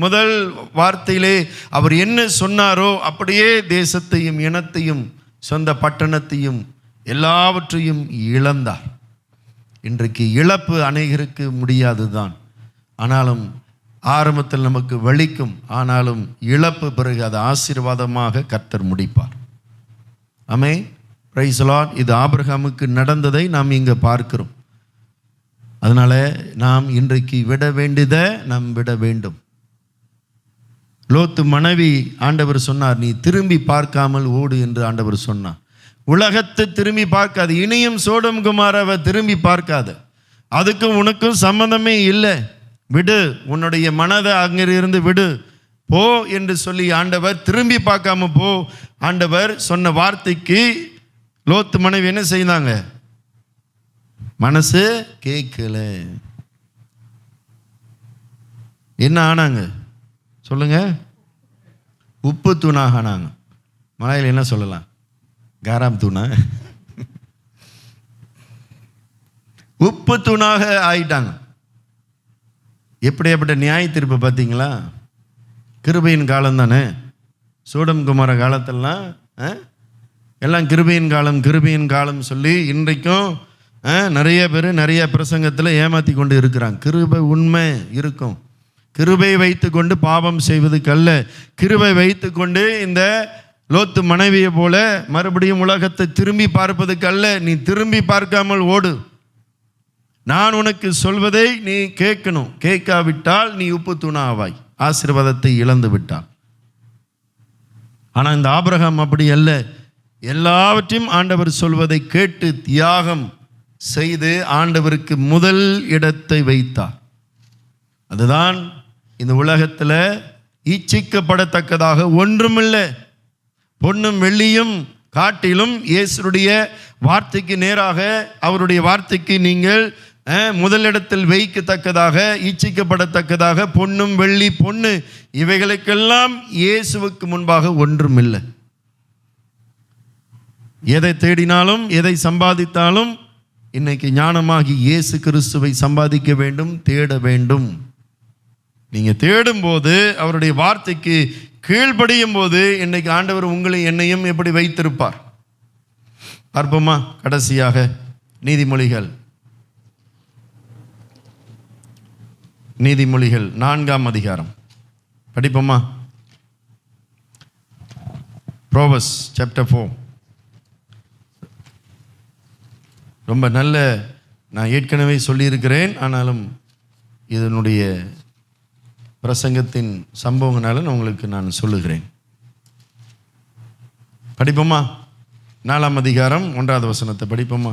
முதல் வார்த்தையிலே அவர் என்ன சொன்னாரோ அப்படியே தேசத்தையும் இனத்தையும் சொந்த பட்டணத்தையும் எல்லாவற்றையும் இழந்தார். இன்றைக்கு இழப்பு அநேகருக்கு முடியாதுதான். ஆனாலும் ஆரம்பத்தில் நமக்கு வலிக்கும். ஆனாலும் இழப்பு பிறகு அது ஆசீர்வாதமாக கர்த்தர் முடிப்பார். ஆமென். Praise the Lord. இது ஆபிரகாமுக்கு நடந்ததை நாம் இங்கே பார்க்கிறோம். அதனால நாம் இன்றைக்கு விட வேண்டியதை நாம் விட வேண்டும். லோத்து மனைவி ஆண்டவர் சொன்னார், நீ திரும்பி பார்க்காமல் ஓடு என்று ஆண்டவர் சொன்னார். உலகத்தை திரும்பி பார்க்காது, இனியும் சோடம் குமாராவை திரும்பி பார்க்காத, அதுக்கும் உனக்கும் சம்பந்தமே இல்லை, விடு, உன்னுடைய மனதை அங்கிருந்து விடு, போ என்று சொல்லி ஆண்டவர் திரும்பி பார்க்காம போ. ஆண்டவர் சொன்ன வார்த்தைக்கு லோத்து மனைவி என்ன செய்தாங்க? மனசு கேட்கல. என்ன ஆனாங்க சொல்லுங்க? உப்பு தூணாக ஆனாங்க. மலையில் என்ன சொல்லலாம்? காராம் தூணா? உப்பு தூணாக ஆயிட்டாங்க. எப்படியாப்பட்ட நியாய தீர்ப்பு பார்த்தீங்களா? கிருபையின் காலம் தானே. சோடம் குமார காலத்தெல்லாம் எல்லாம் கிருபையின் காலம் சொல்லி இன்றைக்கும் நிறைய பேர் நிறைய பிரசங்கத்தில் ஏமாற்றி கொண்டு இருக்கிறாங்க. கிருபை உண்மை இருக்கும். கிருபை வைத்து கொண்டு பாவம் செய்வதுக்கல்ல, கிருபை வைத்து கொண்டு இந்த லோத்து மனைவியை போல மறுபடியும் உலகத்தை திரும்பி பார்ப்பதுக்கல்ல. நீ திரும்பி பார்க்காமல் ஓடு. நான் உனக்கு சொல்வதை நீ கேட்கணும். கேட்காவிட்டால் நீ உப்பு தூணா ஆவாய், ஆசீர்வாதத்தை இழந்து விட்டான். ஆனால் இந்த ஆபிரகாம் அப்படி அல்ல. எல்லாவற்றையும் ஆண்டவர் சொல்வதை கேட்டு தியாகம் செய்து ஆண்டவருக்கு முதல் இடத்தை வைத்தார். அதுதான் இந்த உலகத்தில் இச்சிக்கப்படத்தக்கதாக ஒன்றுமில்லை. பொன்னும் வெள்ளியும் காட்டிலும் இயேசுடைய வார்த்தைக்கு நேராக, அவருடைய வார்த்தைக்கு நீங்கள் முதலிடத்தில் வைக்கத்தக்கதாக, இச்சிக்கப்படத்தக்கதாக பொன்னும் வெள்ளி பொண்ணு இவைகளுக்கெல்லாம் இயேசுவுக்கு முன்பாக ஒன்றுமில்லை. எதை தேடினாலும் எதை சம்பாதித்தாலும் இன்னைக்கு ஞானமாகி இயேசு கிறிஸ்துவை சம்பாதிக்க வேண்டும், தேட வேண்டும். நீங்க தேடும் போது, அவருடைய வார்த்தைக்கு கீழ்ப்படியும் போது, இன்னைக்கு ஆண்டவர் உங்களை என்னையும் எப்படி வைத்திருப்பார் பார்ப்போமா? கடைசியாக நீதிமொழிகள் 4ஆம் அதிகாரம் படிப்போமா? Proverbs chapter 4. ரொம்ப நல்ல, நான் ஏற்கனவே சொல்லியிருக்கிறேன், ஆனாலும் இதனுடைய பிரசங்கத்தின் சம்பவங்களால உங்களுக்கு நான் சொல்லுகிறேன். படிப்போமா? 4ஆம் அதிகாரம் 1வது வசனத்தை படிப்போமா?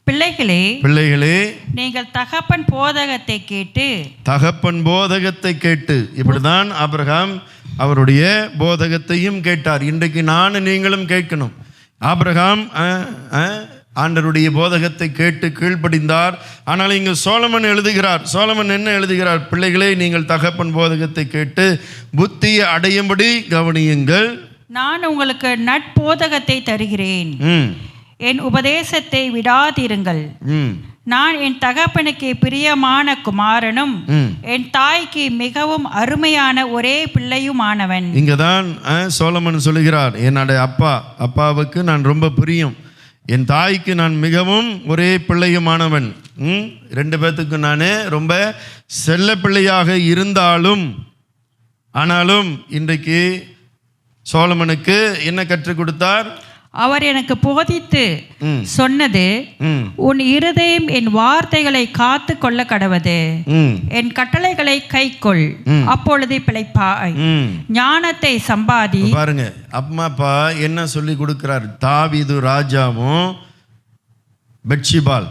பிள்ளைகளே, நீங்கள் தகப்பன் போதகத்தை கேட்டு. இப்படிதான் ஆபிரகாம் அவருடைய போதகத்தையும் கேட்டார். இன்றைக்கு நானும் நீங்களும் கேட்கணும். ஆபிரகாம் ஆண்டவருடைய போதகத்தை கேட்டு கீழ்ப்படிந்தார். ஆனால் இங்கு சோலமன் எழுதுகிறார். சோலமன் என்ன எழுதுகிறார்? பிள்ளைகளே, நீங்கள் தகப்பன் போதகத்தை கேட்டு புத்தியை அடையும்படி கவனியுங்கள். நான் உங்களுக்கு நட்போதகத்தை தருகிறேன், என் உபதேசத்தை விடாதிருங்கள். நான் என் தகப்பனுக்கு பிரியமான குமாரனும் என் தாய்க்கு மிகவும் அருமையான ஒரே பிள்ளையுமானவன். இங்கதான் சோலமன் சொல்லுகிறார், என்னுடைய அப்பாவுக்கு நான் ரொம்ப பிரியம், என் தாய்க்கு நான் மிகவும் ஒரே பிள்ளையுமானவன். ரெண்டு பேர்த்துக்கு நான் ரொம்ப செல்ல பிள்ளையாக இருந்தாலும், ஆனாலும் இன்றைக்கு சோலமனுக்கு என்ன கற்றுக் கொடுத்தார்? அவர் எனக்கு போதித்து சொன்னது, உன் இருதயம் என் வார்த்தைகளை காத்து கொள்ள கடவது, என் கட்டளைகளை கைக்கொள், அப்பொழுது பிழைப்பாய். ஞானத்தை சம்பாதி. பாருங்க, அம்மா அப்பா என்ன சொல்லி கொடுக்கிறார்? தாவீது ராஜாவும் பெட்சிபால்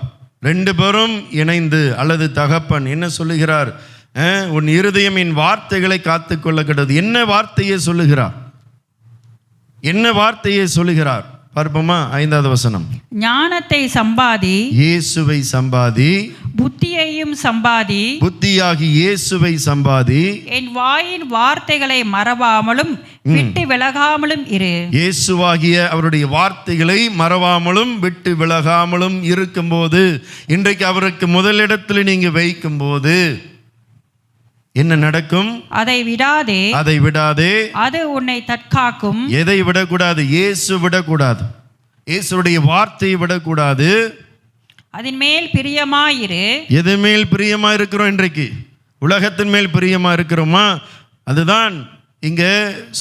ரெண்டு பேரும் இணைந்து, அல்லது தகப்பன் என்ன சொல்லுகிறார்? உன் இருதயம் என் வார்த்தைகளை காத்து கொள்ள கடவது. என்ன வார்த்தையை சொல்லுகிறார்? என்ன வார்த்தையை சொல்லுகிறார் பார்ப்போமா? 5வது வசனம். ஞானத்தை சம்பாதி, இயேசுவை சம்பாதி, புத்தியையும் சம்பாதி, புத்தியாகி இயேசுவை சம்பாதி, என் வாயின் வார்த்தைகளை மறவாமலும் விட்டு விலகாமலும் இரு. இயேசுவாகிய அவருடைய வார்த்தைகளை மறவாமலும் விட்டு விலகாமலும் இருக்கும்போது, இன்றைக்கு அவருக்கு முதலிடத்தில் நீங்க வைக்கும் போது என்ன நடக்கும்? அதை விடாதே, அதை விடாதே. அது உன்னை தற்காக்கும். எதை விடக்கூடாது? இயேசு விடக்கூடாது. இயேசுடைய வார்த்தையை விடக்கூடாது. அதன் மேல் பிரியமாயிரு. எது மேல் பிரியமா இருக்கிறோம்? இன்றைக்கு உலகத்தின் மேல் பிரியமா இருக்கிறோமா? அதுதான் இங்க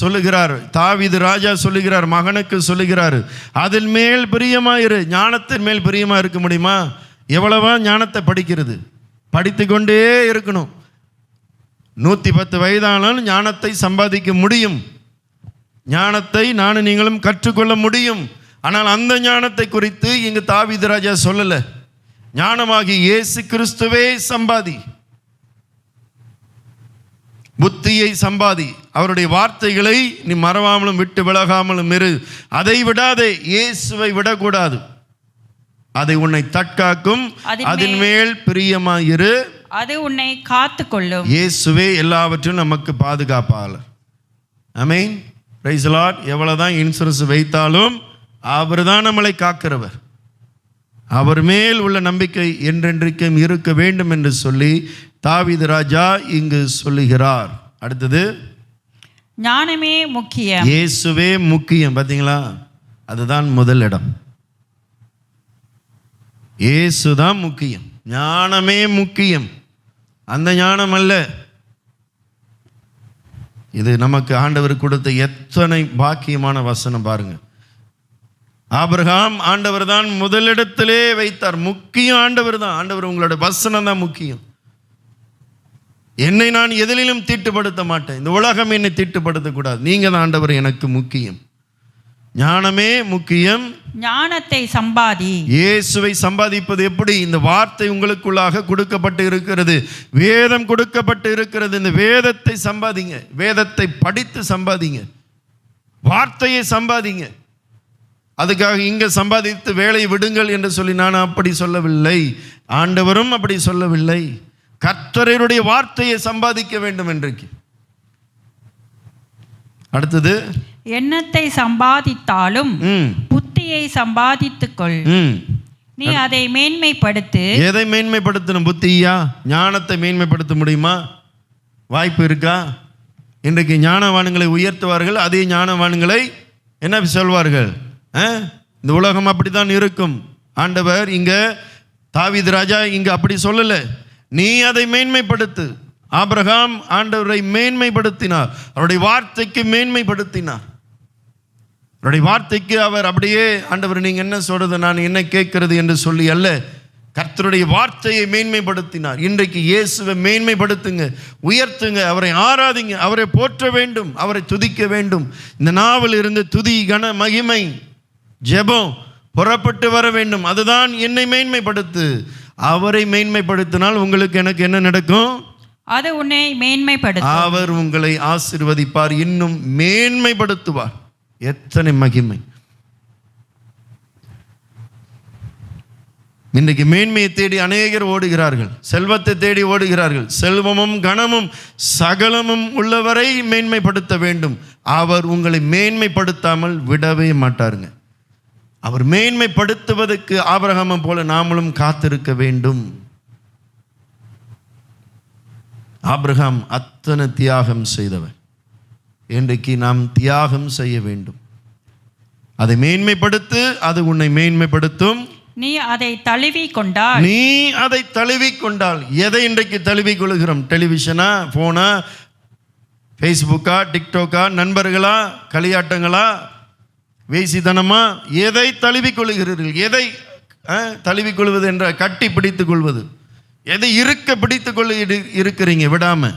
சொல்லுகிறார். தாவீது ராஜா சொல்லுகிறார், மகனுக்கு சொல்லுகிறார், அதன் மேல் பிரியமாயிரு. ஞானத்தின் மேல் பிரியமா இருக்க முடியுமா? எவ்வளவா ஞானத்தை படிக்கிறது, படித்து கொண்டே இருக்கணும். 110 வயதானாலும் ஞானத்தை சம்பாதிக்க முடியும். ஞானத்தை நானும் நீங்களும் கற்றுக்கொள்ள முடியும். ஆனால் அந்த ஞானத்தை குறித்து இங்கு தாவீது ராஜா சொல்லல. ஞானமாகி இயேசு கிறிஸ்துவே சம்பாதி, புத்தியை சம்பாதி, அவருடைய வார்த்தைகளை நீ மறவாமலும் விட்டு விலகாமலும் இரு. அதை விடாதே, இயேசுவை விடக்கூடாது. அதை உன்னை தற்காக்கும். அதன் மேல் பிரியமாயிரு, அது உன்னை காத்து கொள்ளும். இயேசுவே எல்லாவற்றும் நமக்கு பாதுகாப்பாளர். ஆமென், பிரைஸ் தி லார்ட். எவ்வளவுதான் இன்சூரன்ஸ் வைத்தாலும் அவர் தான் நம்மளை காக்கிறவர். அவர் மேல் உள்ள நம்பிக்கை என்றென்றைக்கும் இருக்க வேண்டும் என்று சொல்லி தாவீது ராஜா இங்கு சொல்லுகிறார். அடுத்தது, ஞானமே முக்கியம், இயேசுவே முக்கியம். பார்த்தீங்களா? அதுதான் முதல் இடம். இயேசுதான் முக்கியம், ஞானமே முக்கியம். அந்த ஞானம் அல்ல, இது நமக்கு ஆண்டவர் கொடுத்த எத்தனை பாக்கியமான வசனம் பாருங்க. ஆபிரகாம் ஆண்டவர் தான் முதலிடத்திலே வைத்தார். முக்கியம் ஆண்டவர் தான். ஆண்டவர் உங்களோட வசனம் தான் முக்கியம். என்னை நான் எதிலும் தீட்டுப்படுத்த மாட்டேன், இந்த உலகம் என்னை தீட்டுப்படுத்தக்கூடாது, நீங்க தான் ஆண்டவர் எனக்கு முக்கியம். ஞானமே முக்கியம். ஞானத்தை சம்பாதி. இயேசுவை சம்பாதிப்பது எப்படி? இந்த வார்த்தை உங்களுக்குள்ளாக கொடுக்கப்பட்டு இருக்கிறது, வேதம் கொடுக்கப்பட்டு இருக்கிறது. இந்த வேதத்தை சம்பாதிங்க, வேதத்தை படித்து சம்பாதிங்க, வார்த்தையை சம்பாதிங்க. அதுக்காக இங்க சம்பாதித்து வேலை விடுங்கள் என்று சொல்லி நான் அப்படி சொல்லவில்லை, ஆண்டவரும் அப்படி சொல்லவில்லை. கர்த்தருடைய வார்த்தையை சம்பாதிக்க வேண்டும் இன்றைக்கு. அடுத்தது, எண்ணத்தை சம்பாதித்தாலும் புத்தியை சம்பாதித்துக்கொள். நீ அதை மேன்மைப்படுத்து. எதை மேன்மைப்படுத்தணும்? புத்தியா? ஞானத்தை மேன்மைப்படுத்த முடியுமா? வாய்ப்பு இருக்கா? இன்றைக்கு ஞானவான்களை உயர்த்துவார்கள், அதே ஞானவான்களை என்ன சொல்வார்கள்? இந்த உலகம் அப்படித்தான் இருக்கும். ஆண்டவர் இங்க தாவீது ராஜா இங்க அப்படி சொல்லல, நீ அதை மேன்மைப்படுத்து. ஆபிரகாம் ஆண்டவரை மேன்மைப்படுத்தினார், அவருடைய வார்த்தைக்கு மேன்மைப்படுத்தினார். அவருடைய வார்த்தைக்கு அவர் அப்படியே, ஆண்டவர் நீங்க என்ன சொல்றது, நான் என்ன கேட்கிறது என்று சொல்லி அல்ல, கர்த்தருடைய வார்த்தையை மேன்மைப்படுத்தினார். இன்றைக்கு இயேசுவை மேன்மைப்படுத்துங்க, உயர்த்துங்க, அவரை ஆராதிங்க, அவரை போற்ற வேண்டும், அவரை துதிக்க வேண்டும். இந்த நாவில் இருந்து துதி, கன, மகிமை, ஜெபம் புறப்பட்டு வர வேண்டும். அதுதான் என்னை மேன்மைப்படுத்து. அவரை மேன்மைப்படுத்தினால் உங்களுக்கு எனக்கு என்ன நடக்கும்? அது உன்னை மேன்மைப்படுத்தும். அவர் உங்களை ஆசீர்வதிப்பார், இன்னும் மேன்மைப்படுத்துவார். எத்தனை மகிமை! இன்றைக்கு மேன்மையை தேடி அநேகர் ஓடுகிறார்கள், செல்வத்தை தேடி ஓடுகிறார்கள். செல்வமும் கனமும் சகலமும் உள்ளவரை மேன்மைப்படுத்த வேண்டும். அவர் உங்களை மேன்மைப்படுத்தாமல் விடவே மாட்டாருங்க. அவர் மேன்மைப்படுத்துவதற்கு ஆபிரகாமை போல நாமளும் காத்திருக்க வேண்டும். ஆபிரகாம் அத்தனை தியாகம் செய்தவர். இன்றைக்கு நாம் தியாகம் செய்ய வேண்டும். அதை மேன்மைப்படுத்து, அது உன்னை மேன்மைப்படுத்தும். நீ அதை தழுவி கொண்டால், நீ அதை தழுவி கொண்டால். எதை இன்றைக்கு தழுவி கொள்கிறோம்? டெலிவிஷனா, போனா, ஃபேஸ்புக்கா, டிக்டாக்கா, நண்பர்களா, களியாட்டங்களா, வேசித்தனமா? எதை தழுவி கொள்கிறீர்கள்? எதை தழுவி கொள்வது என்ற கட்டி பிடித்து கொள்வது? எதை இருக்க பிடித்து கொள்ள இருக்கிறீங்க விடாம?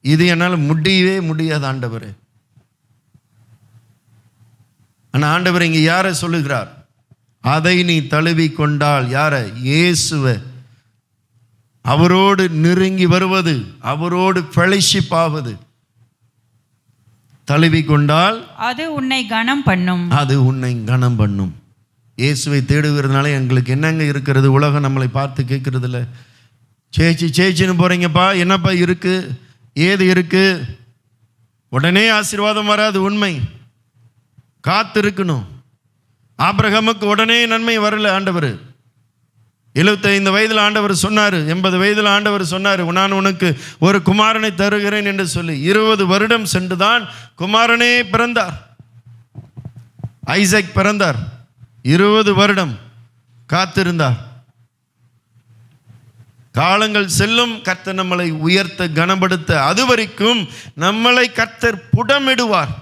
இது என்னால் முடியவே முடியாது ஆண்டவரே. ஆனால் ஆண்டவர் இங்கே யாரை சொல்லுகிறார்? அதை நீ தழுவி கொண்டால். யார? இயேசுவை. அவரோடு நெருங்கி வருவது, அவரோடு ஃபெலோஷிப் ஆவது. தழுவி கொண்டால் அது உன்னை கனம் பண்ணும். அது உன்னை கனம் பண்ணும். இயேசுவை தேடுகிறதுனால எங்களுக்கு என்னங்க இருக்கிறது? உலகம் நம்மளை பார்த்து கேட்கறது இல்லை. சேச்சின்னு போறீங்கப்பா, என்னப்பா இருக்கு, ஏது இருக்கு? உடனே ஆசீர்வாதம் வராது. உண்மை. காத்திருக்கணும். ஆபிரகாமுக்கு உடனே நன்மை வரல. ஆண்டவர் 75 வயதில் ஆண்டவர் சொன்னார், 80 வயதில் ஆண்டவர் சொன்னார், நான் உனக்கு ஒரு குமாரனை தருகிறேன் என்று சொல்லி 20 வருடம் சென்றுதான் குமாரனே பிறந்தார். ஐசக் பிறந்தார். 20 வருடம் காத்திருந்தார். காலங்கள் செல்லும், கர்த்தர் நம்மளை உயர்த்த கனப்படுத்த, அது வரைக்கும் நம்மளை கர்த்தர் புடமிடுவார்.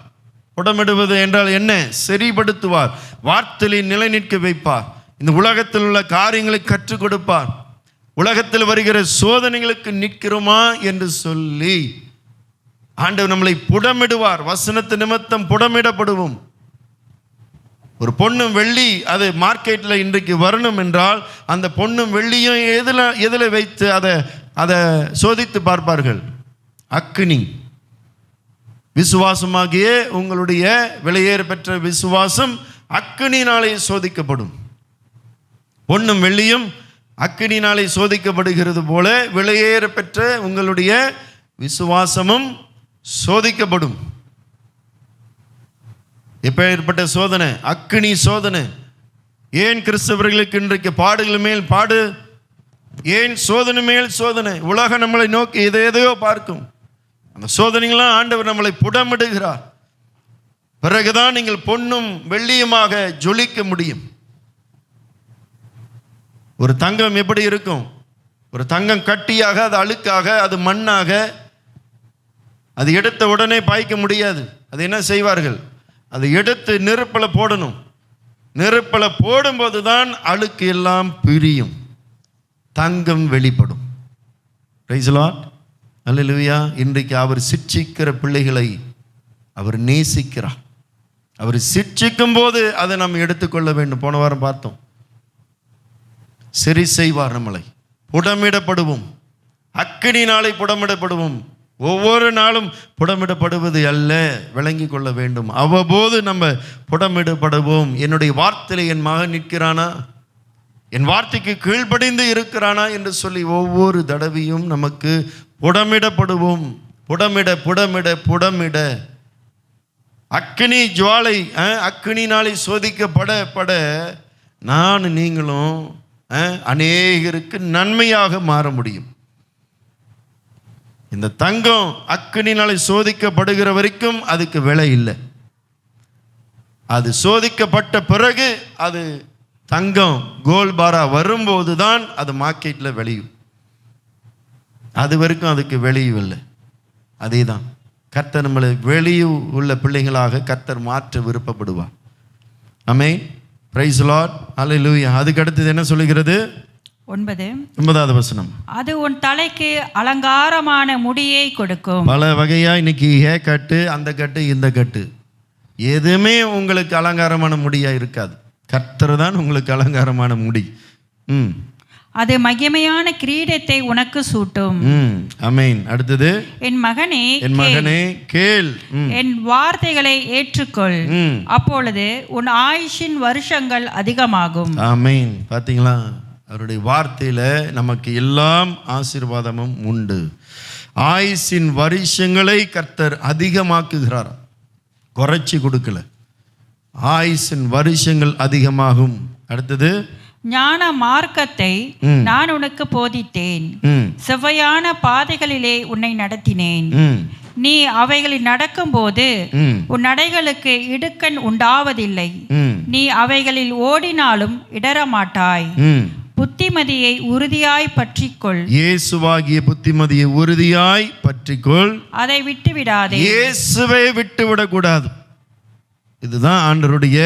புடமிடுவது என்றால் என்ன? சரிப்படுத்துவார். வார்த்தையை நிலைநிற்க வைப்பார். இந்த உலகத்தில் உள்ள காரியங்களை கற்றுக் கொடுப்பார். உலகத்தில் வருகிற சோதனைகளுக்கு நிற்கிறோமா என்று சொல்லி ஆண்டவர் நம்மளை புடமிடுவார். வசனத்து நிமித்தம் புடமிடப்படுவோம். ஒரு பொண்ணும் வெள்ளி அது மார்க்கெட்டில் இன்றைக்கு வரணும் என்றால் அந்த பொண்ணும் வெள்ளியும் எதில் வைத்து அதை சோதித்து பார்ப்பார்கள்? அக்கினி. விசுவாசமாகிய உங்களுடைய விலையேற பெற்ற விசுவாசம் அக்கினினாலே சோதிக்கப்படும். பொன்னும் வெள்ளியும் அக்கினினாலே சோதிக்கப்படுகிறது போல விலையேற பெற்ற உங்களுடைய விசுவாசமும் சோதிக்கப்படும். எப்பேற்பட்ட சோதனை? அக்கினி சோதனை. ஏன் கிறிஸ்தவர்களுக்கு இன்றைக்கு பாடுகள் மேல் பாடு? ஏன் சோதனை மேல் சோதனை? உலகம் நம்மளை நோக்கி எதையோ பார்க்கும். அந்த சோதனைகளாம் ஆண்டவர் நம்மளை புடமிடுகிறார். பிறகுதான் நீங்கள் பொன்னும் வெள்ளியுமாக ஜொலிக்க முடியும். ஒரு தங்கம் எப்படி இருக்கும்? ஒரு தங்கம் கட்டியாக, அது அழுக்காக, அது மண்ணாக, அது எடுத்த உடனே பாய்க்க முடியாது. அது என்ன செய்வார்கள்? அதை எடுத்து நெருப்பில் போடணும். நெருப்பில் போடும்போது தான் அழுக்கு எல்லாம் பிரியும், தங்கம் வெளிப்படும். Praise the Lord. அல்லேலூயா. இன்றைக்கு அவர் சிட்சிக்கிற பிள்ளைகளை அவர் நேசிக்கிறார். அவர் சிட்சிக்கும் போது அதை நாம் எடுத்துக்கொள்ள வேண்டும். போன வாரம் பார்த்தோம். சரி செய்வார். நம்மளை புடமிடப்படுவோம். அக்கினினாலே புடமிடப்படுவோம். ஒவ்வொரு நாளும் புடமிடப்படுவது அல்ல, விளங்கி கொள்ள வேண்டும். அவ்வப்போது நம்ம புடமிடப்படுவோம். என்னுடைய வார்த்தையில என் மகன் நிற்கிறானா, என் வார்த்தைக்கு கீழ்ப்படிந்து இருக்கிறானா என்று சொல்லி ஒவ்வொரு தடவையும் நமக்கு புடமிடப்படுவோம். புடமிட புடமிட புடமிட அக்கினி ஜுவாலை, அக்கினினாலே சோதிக்கப்பட நான் நீங்களும் அநேகருக்கு நன்மையாக மாற முடியும். இந்த தங்கம் அக்கினினாலே சோதிக்கப்படுகிற வரைக்கும் அதுக்கு விலை இல்லை. அது சோதிக்கப்பட்ட பிறகு அது தங்கம் கோல்ட் பாரா வரும்போது தான் அது மார்க்கெட்டில் விளையும். அது வரைக்கும் அதுக்கு வெளியவில்லை. அதே தான் கர்த்தர் நம்மளை வெளியே உள்ள பிள்ளைகளாக கர்த்தர் மாற்ற விருப்பப்படுவார். ஆமென். Praise the Lord. ஹல்லேலூயா. அதுக்கு அடுத்தது என்ன சொல்லுகிறது? 9வது வசனம். அது உன் தலைக்கு அலங்காரமான முடியை கொடுக்கும். பல வகையா இன்னைக்கு கட்டு, அந்த கட்டு, இந்த கட்டு, எதுவுமே உங்களுக்கு அலங்காரமான முடியா இருக்காது. கர்த்தர் தான் உங்களுக்கு அலங்காரமான முடி. அது மகிமையான கிரீடத்தை உனக்கு சூட்டும். ஆமென். அடுத்தது, என் மகனே கேள், என் வார்த்தைகளை ஏற்றுக்கொள், அப்பொழுது உன் ஆயுஷின் வருஷங்கள் அதிகமாகும். ஆமென். பாத்தீங்களா? அவருடைய வார்த்தையில் நமக்கு எல்லாம் ஆசீர்வாதமும் உண்டு. ஆயுசின் வருஷங்களை கர்த்தர் அதிகமாக்குகிறார், குறைச்சி கொடுக்கல. ஆயுசின் வருஷங்கள் அதிகமாகும். அடுத்தது, ஞான மார்க்கத்தை நான் உனக்கு போதித்தேன், செவ்வையான பாதைகளிலே உன்னை நடத்தினேன். நீ அவைகளில் நடக்கும்போது உன் நடைகளுக்கு இடுக்கண் உண்டாவதில்லை. நீ அவைகளில் ஓடினாலும் இடரமாட்டாய். புத்திமதியை உறுதியாய் பற்றிக்கொள். இயேசுவாகிய புத்திமதியை உறுதியாய் பற்றிக்கொள், அதை விட்டு விடாதே. இயேசுவை விட்டு விடக்கூடாது. இதுதான் ஆண்டவருடைய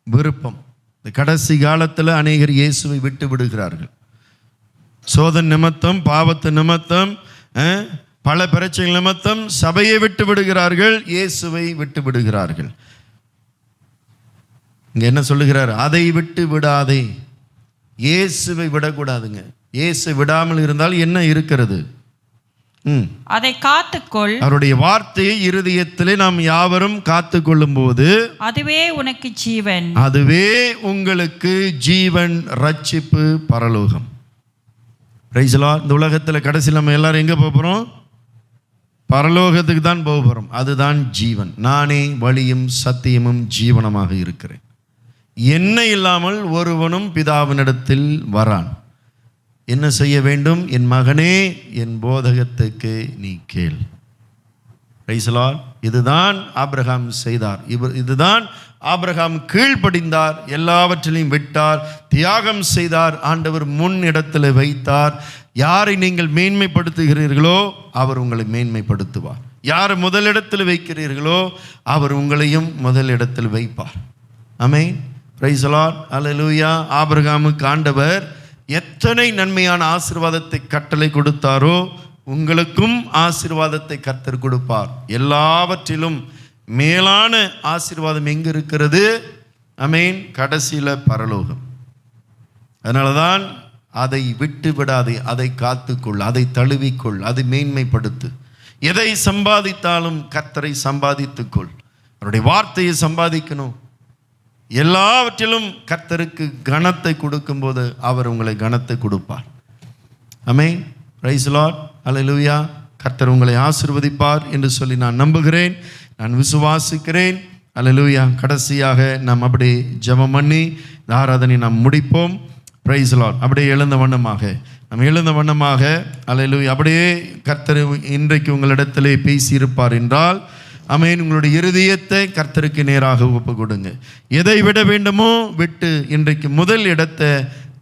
விருப்பம். இந்த கடைசி காலத்தில் அநேகர் இயேசுவை விட்டு விடுகிறார்கள். சோதனை நிமித்தம், பாவத்து நிமித்தம், பல பிரச்சனை நிமித்தம் சபையை விட்டு விடுகிறார்கள், இயேசுவை விட்டு விடுகிறார்கள். இங்க என்ன சொல்லுகிறார்? அதை விட்டு விடாதே. இயேசுவை விடக்கூடாதுங்க. இயேசு விடாமல் இருந்தால் என்ன இருக்கிறது? அதை காத்துக்கொள். அவருடைய வார்த்தையை இருதயத்திலே நாம் யாவரும் காத்து கொள்ளும் போது அதுவே உனக்கு ஜீவன், அதுவே உங்களுக்கு ஜீவன், ரட்சிப்பு, பரலோகம். Price the Lord. இந்த உலகத்தில் கடைசியில் நம்ம எல்லாரும் எங்கே போக போகிறோம்? பரலோகத்துக்கு தான் போக போகிறோம். அதுதான் ஜீவன். நானே வழியும் சத்தியமும் ஜீவனமாக இருக்கிறேன். என்னை இல்லாமல் ஒருவனும் பிதாவினிடத்தில் வரான். என்ன செய்ய வேண்டும்? என் மகனே, என் போதகத்துக்கு நீ கேள். Price the Lord. இதுதான் ஆபிரகாம் செய்தார். இதுதான் ஆபிரகாம் கீழ்ப்படிந்தார், எல்லாவற்றிலையும் விட்டார், தியாகம் செய்தார், ஆண்டவர் முன் இடத்தில் வைத்தார். யாரை நீங்கள் மேன்மைப்படுத்துகிறீர்களோ அவர் உங்களை மேன்மைப்படுத்துவார். யாரை முதலிடத்தில் வைக்கிறீர்களோ அவர் உங்களையும் முதலிடத்தில் வைப்பார். ஆமென். Praise the Lord. அல்லேலூயா. ஆபிரகாமுக்கு ஆண்டவர் எத்தனை நன்மையான ஆசீர்வாதத்தை கட்டளை கொடுத்தாரோ உங்களுக்கும் ஆசீர்வாதத்தை கர்த்தர் கொடுப்பார். எல்லாவற்றிலும் மேலான ஆசீர்வாதம் எங்க இருக்கிறது? ஆமென். கடைசியில் பரலோகம். அதனால தான் அதை விட்டு விடாதே, அதை காத்துக்கொள், அதை தழுவிக்கொள், அதை மேன்மைப்படுத்து. எதை சம்பாதித்தாலும் கர்த்தரை சம்பாதித்துக்கொள். அவருடைய வார்த்தையை சம்பாதிக்கணும். எல்லாவற்றிலும் கர்த்தருக்கு கனத்தை கொடுக்கும்போது அவர் உங்களை கனத்தை கொடுப்பார். ஆமென். Praise the Lord. அல்லேலூயா. கர்த்தர் உங்களை ஆசீர்வதிப்பார் என்று சொல்லி நான் நம்புகிறேன், நான் விசுவாசிக்கிறேன். அல்லேலூயா. கடைசியாக நாம் அப்படியே ஜெபம் பண்ணி இந்த ஆராதனை நாம் முடிப்போம். Price the Lord. அப்படியே எழுந்த வண்ணமாக அல்லேலூயா. அப்படியே கர்த்தர் இன்றைக்கு உங்களிடத்திலே பேசியிருப்பார் என்றால், ஆமென், உங்களுடைய இருதயத்தை கர்த்தருக்கு நேராக ஒப்பு கொடுங்க. எதை விட வேண்டுமோ விட்டு இன்றைக்கு முதல் இடத்தை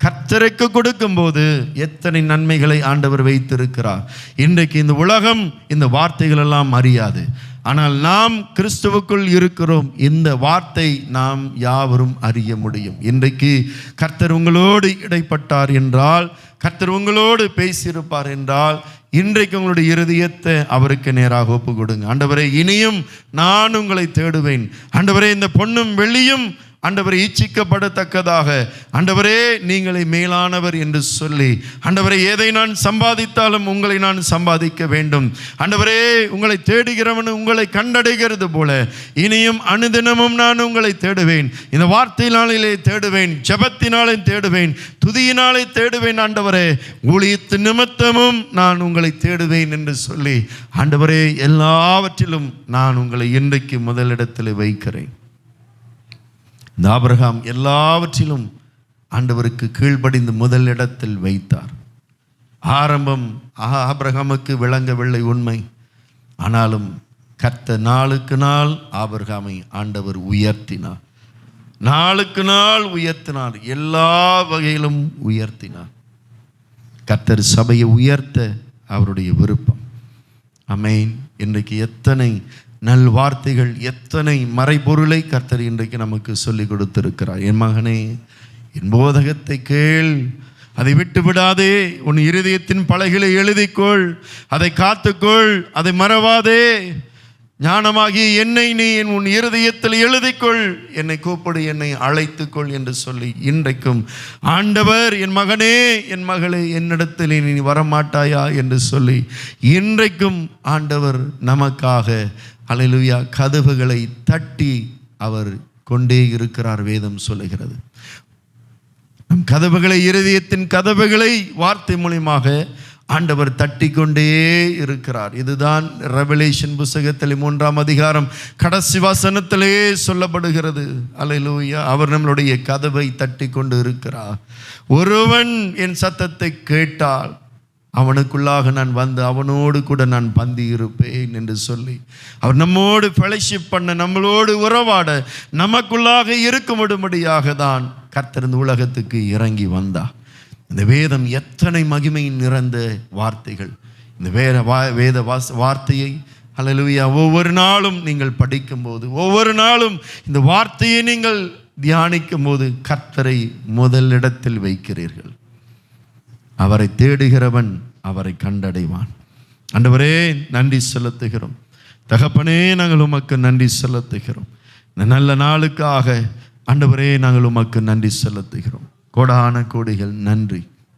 கர்த்தருக்கு கொடுக்கும்போது எத்தனை நன்மைகளை ஆண்டவர் வைத்திருக்கிறார். இன்றைக்கு இந்த உலகம் இந்த வார்த்தைகள் எல்லாம் அறியாது. ஆனால் நாம் கிறிஸ்துவுக்குள் இருக்கிறோம். இந்த வார்த்தை நாம் யாவரும் அறிய முடியும். இன்றைக்கு கர்த்தர் உங்களோடு இடைப்பட்டார் என்றால், கர்த்தர் உங்களோடு பேசியிருப்பார் என்றால், இன்றைக்கு உங்களுடைய இருதயத்தை அவருக்கு நேராக ஒப்பு கொடுங்க. ஆண்டவரே, இனியும் நான் உங்களை தேடுவேன். ஆண்டவரே, இந்த பொன்னும் வெள்ளியும் ஆண்டவரை இச்சிக்கப்படத்தக்கதாக, ஆண்டவரே நீங்களை மேலானவர் என்று சொல்லி, ஆண்டவரே எதை நான் சம்பாதித்தாலும் உங்களை நான் சம்பாதிக்க வேண்டும். ஆண்டவரே, உங்களை தேடுகிறவன் உங்களை கண்டடைகிறது போல இனியும் அனுதினமும் நான் உங்களை தேடுவேன். இந்த வார்த்தையினாலே தேடுவேன், ஜெபத்தினாலே தேடுவேன், துதியினாலே தேடுவேன். ஆண்டவரே, ஊழியத்து நிமித்தமும் நான் உங்களை தேடுவேன் என்று சொல்லி, ஆண்டவரே எல்லாவற்றிலும் நான் உங்களை இன்றைக்கு முதலிடத்தில் வைக்கிறேன். இந்த ஆபிரகாம் எல்லாவற்றிலும் ஆண்டவருக்கு கீழ்ப்படிந்து முதலிடத்தில் வைத்தார். ஆரம்பம் ஆபிரகாமுக்கு விளங்கவில்லை உண்மை. ஆனாலும் கர்த்தர் நாளுக்கு நாள் ஆபிரகாமை ஆண்டவர் உயர்த்தினார். நாளுக்கு நாள் உயர்த்தினார். எல்லா வகையிலும் உயர்த்தினார். கர்த்தர் சபையை உயர்த்த அவருடைய விருப்பம். ஆமென். இன்றைக்கு எத்தனை நல் வார்த்தைகள், எத்தனை மறைபொருளை கர்த்தர் இன்றைக்கு நமக்கு சொல்லி கொடுத்திருக்கிறார். என் மகனே, என் போதகத்தை கேள், அதை விட்டு விடாதே, உன் இருதயத்தின் பலகைகளை எழுதிக்கொள், அதை காத்துக்கொள், அதை மறவாதே. ஞானமாகிய என்னை நீ உன் இருதயத்தில் எழுதிக்கொள், என்னை கூப்பிடு, என்னை அழைத்துக்கொள் என்று சொல்லி இன்றைக்கும் ஆண்டவர், என் மகனே, என் மகளே, என்னிடத்தில் நீ வரமாட்டாயா என்று சொல்லி இன்றைக்கும் ஆண்டவர் நமக்காக அல்லேலூயா கதவுகளை தட்டி அவர் கொண்டே இருக்கிறார். வேதம் சொல்லுகிறது. நம் கதவுகளை, இருதயத்தின் கதவுகளை வார்த்தை மூலியமாக ஆண்டவர் தட்டி கொண்டே இருக்கிறார். இதுதான் ரெவலேஷன் புத்தகத்தில் 3ஆம் அதிகாரம் கடைசி வசனத்திலே சொல்லப்படுகிறது. அல்லேலூயா. அவர் நம்மளுடைய கதவை தட்டி கொண்டு இருக்கிறார். ஒருவன் என் சத்தத்தை கேட்டால் அவனுக்குள்ளாக நான் வந்து அவனோடு கூட நான் பந்தி இருப்பேன் என்று சொல்லி அவர் நம்மோடு ஃபெலோஷிப் பண்ண, நம்மளோடு உறவாட, நமக்குள்ளாக இருக்கும்படியாக தான் கர்த்தர் இந்த உலகத்துக்கு இறங்கி வந்தார். இந்த வேதம் எத்தனை மகிமை நிறைந்த வார்த்தைகள். இந்த வேத வார்த்தையை அல்லேலூயா ஒவ்வொரு நாளும் நீங்கள் படிக்கும்போது, ஒவ்வொரு நாளும் இந்த வார்த்தையை நீங்கள் தியானிக்கும் போது கர்த்தரை முதலிடத்தில் வைக்கிறீர்கள். அவரை தேடுகிறவன் அவரை கண்டடைவான். ஆண்டவரே நன்றி செலுத்துகிறோம். தகப்பனே நாங்கள் உமக்கு நன்றி செலுத்துகிறோம். இந்த நல்ல நாளுக்காக ஆண்டவரே நாங்கள் உமக்கு நன்றி செலுத்துகிறோம். கோடான கோடிகள் நன்றி.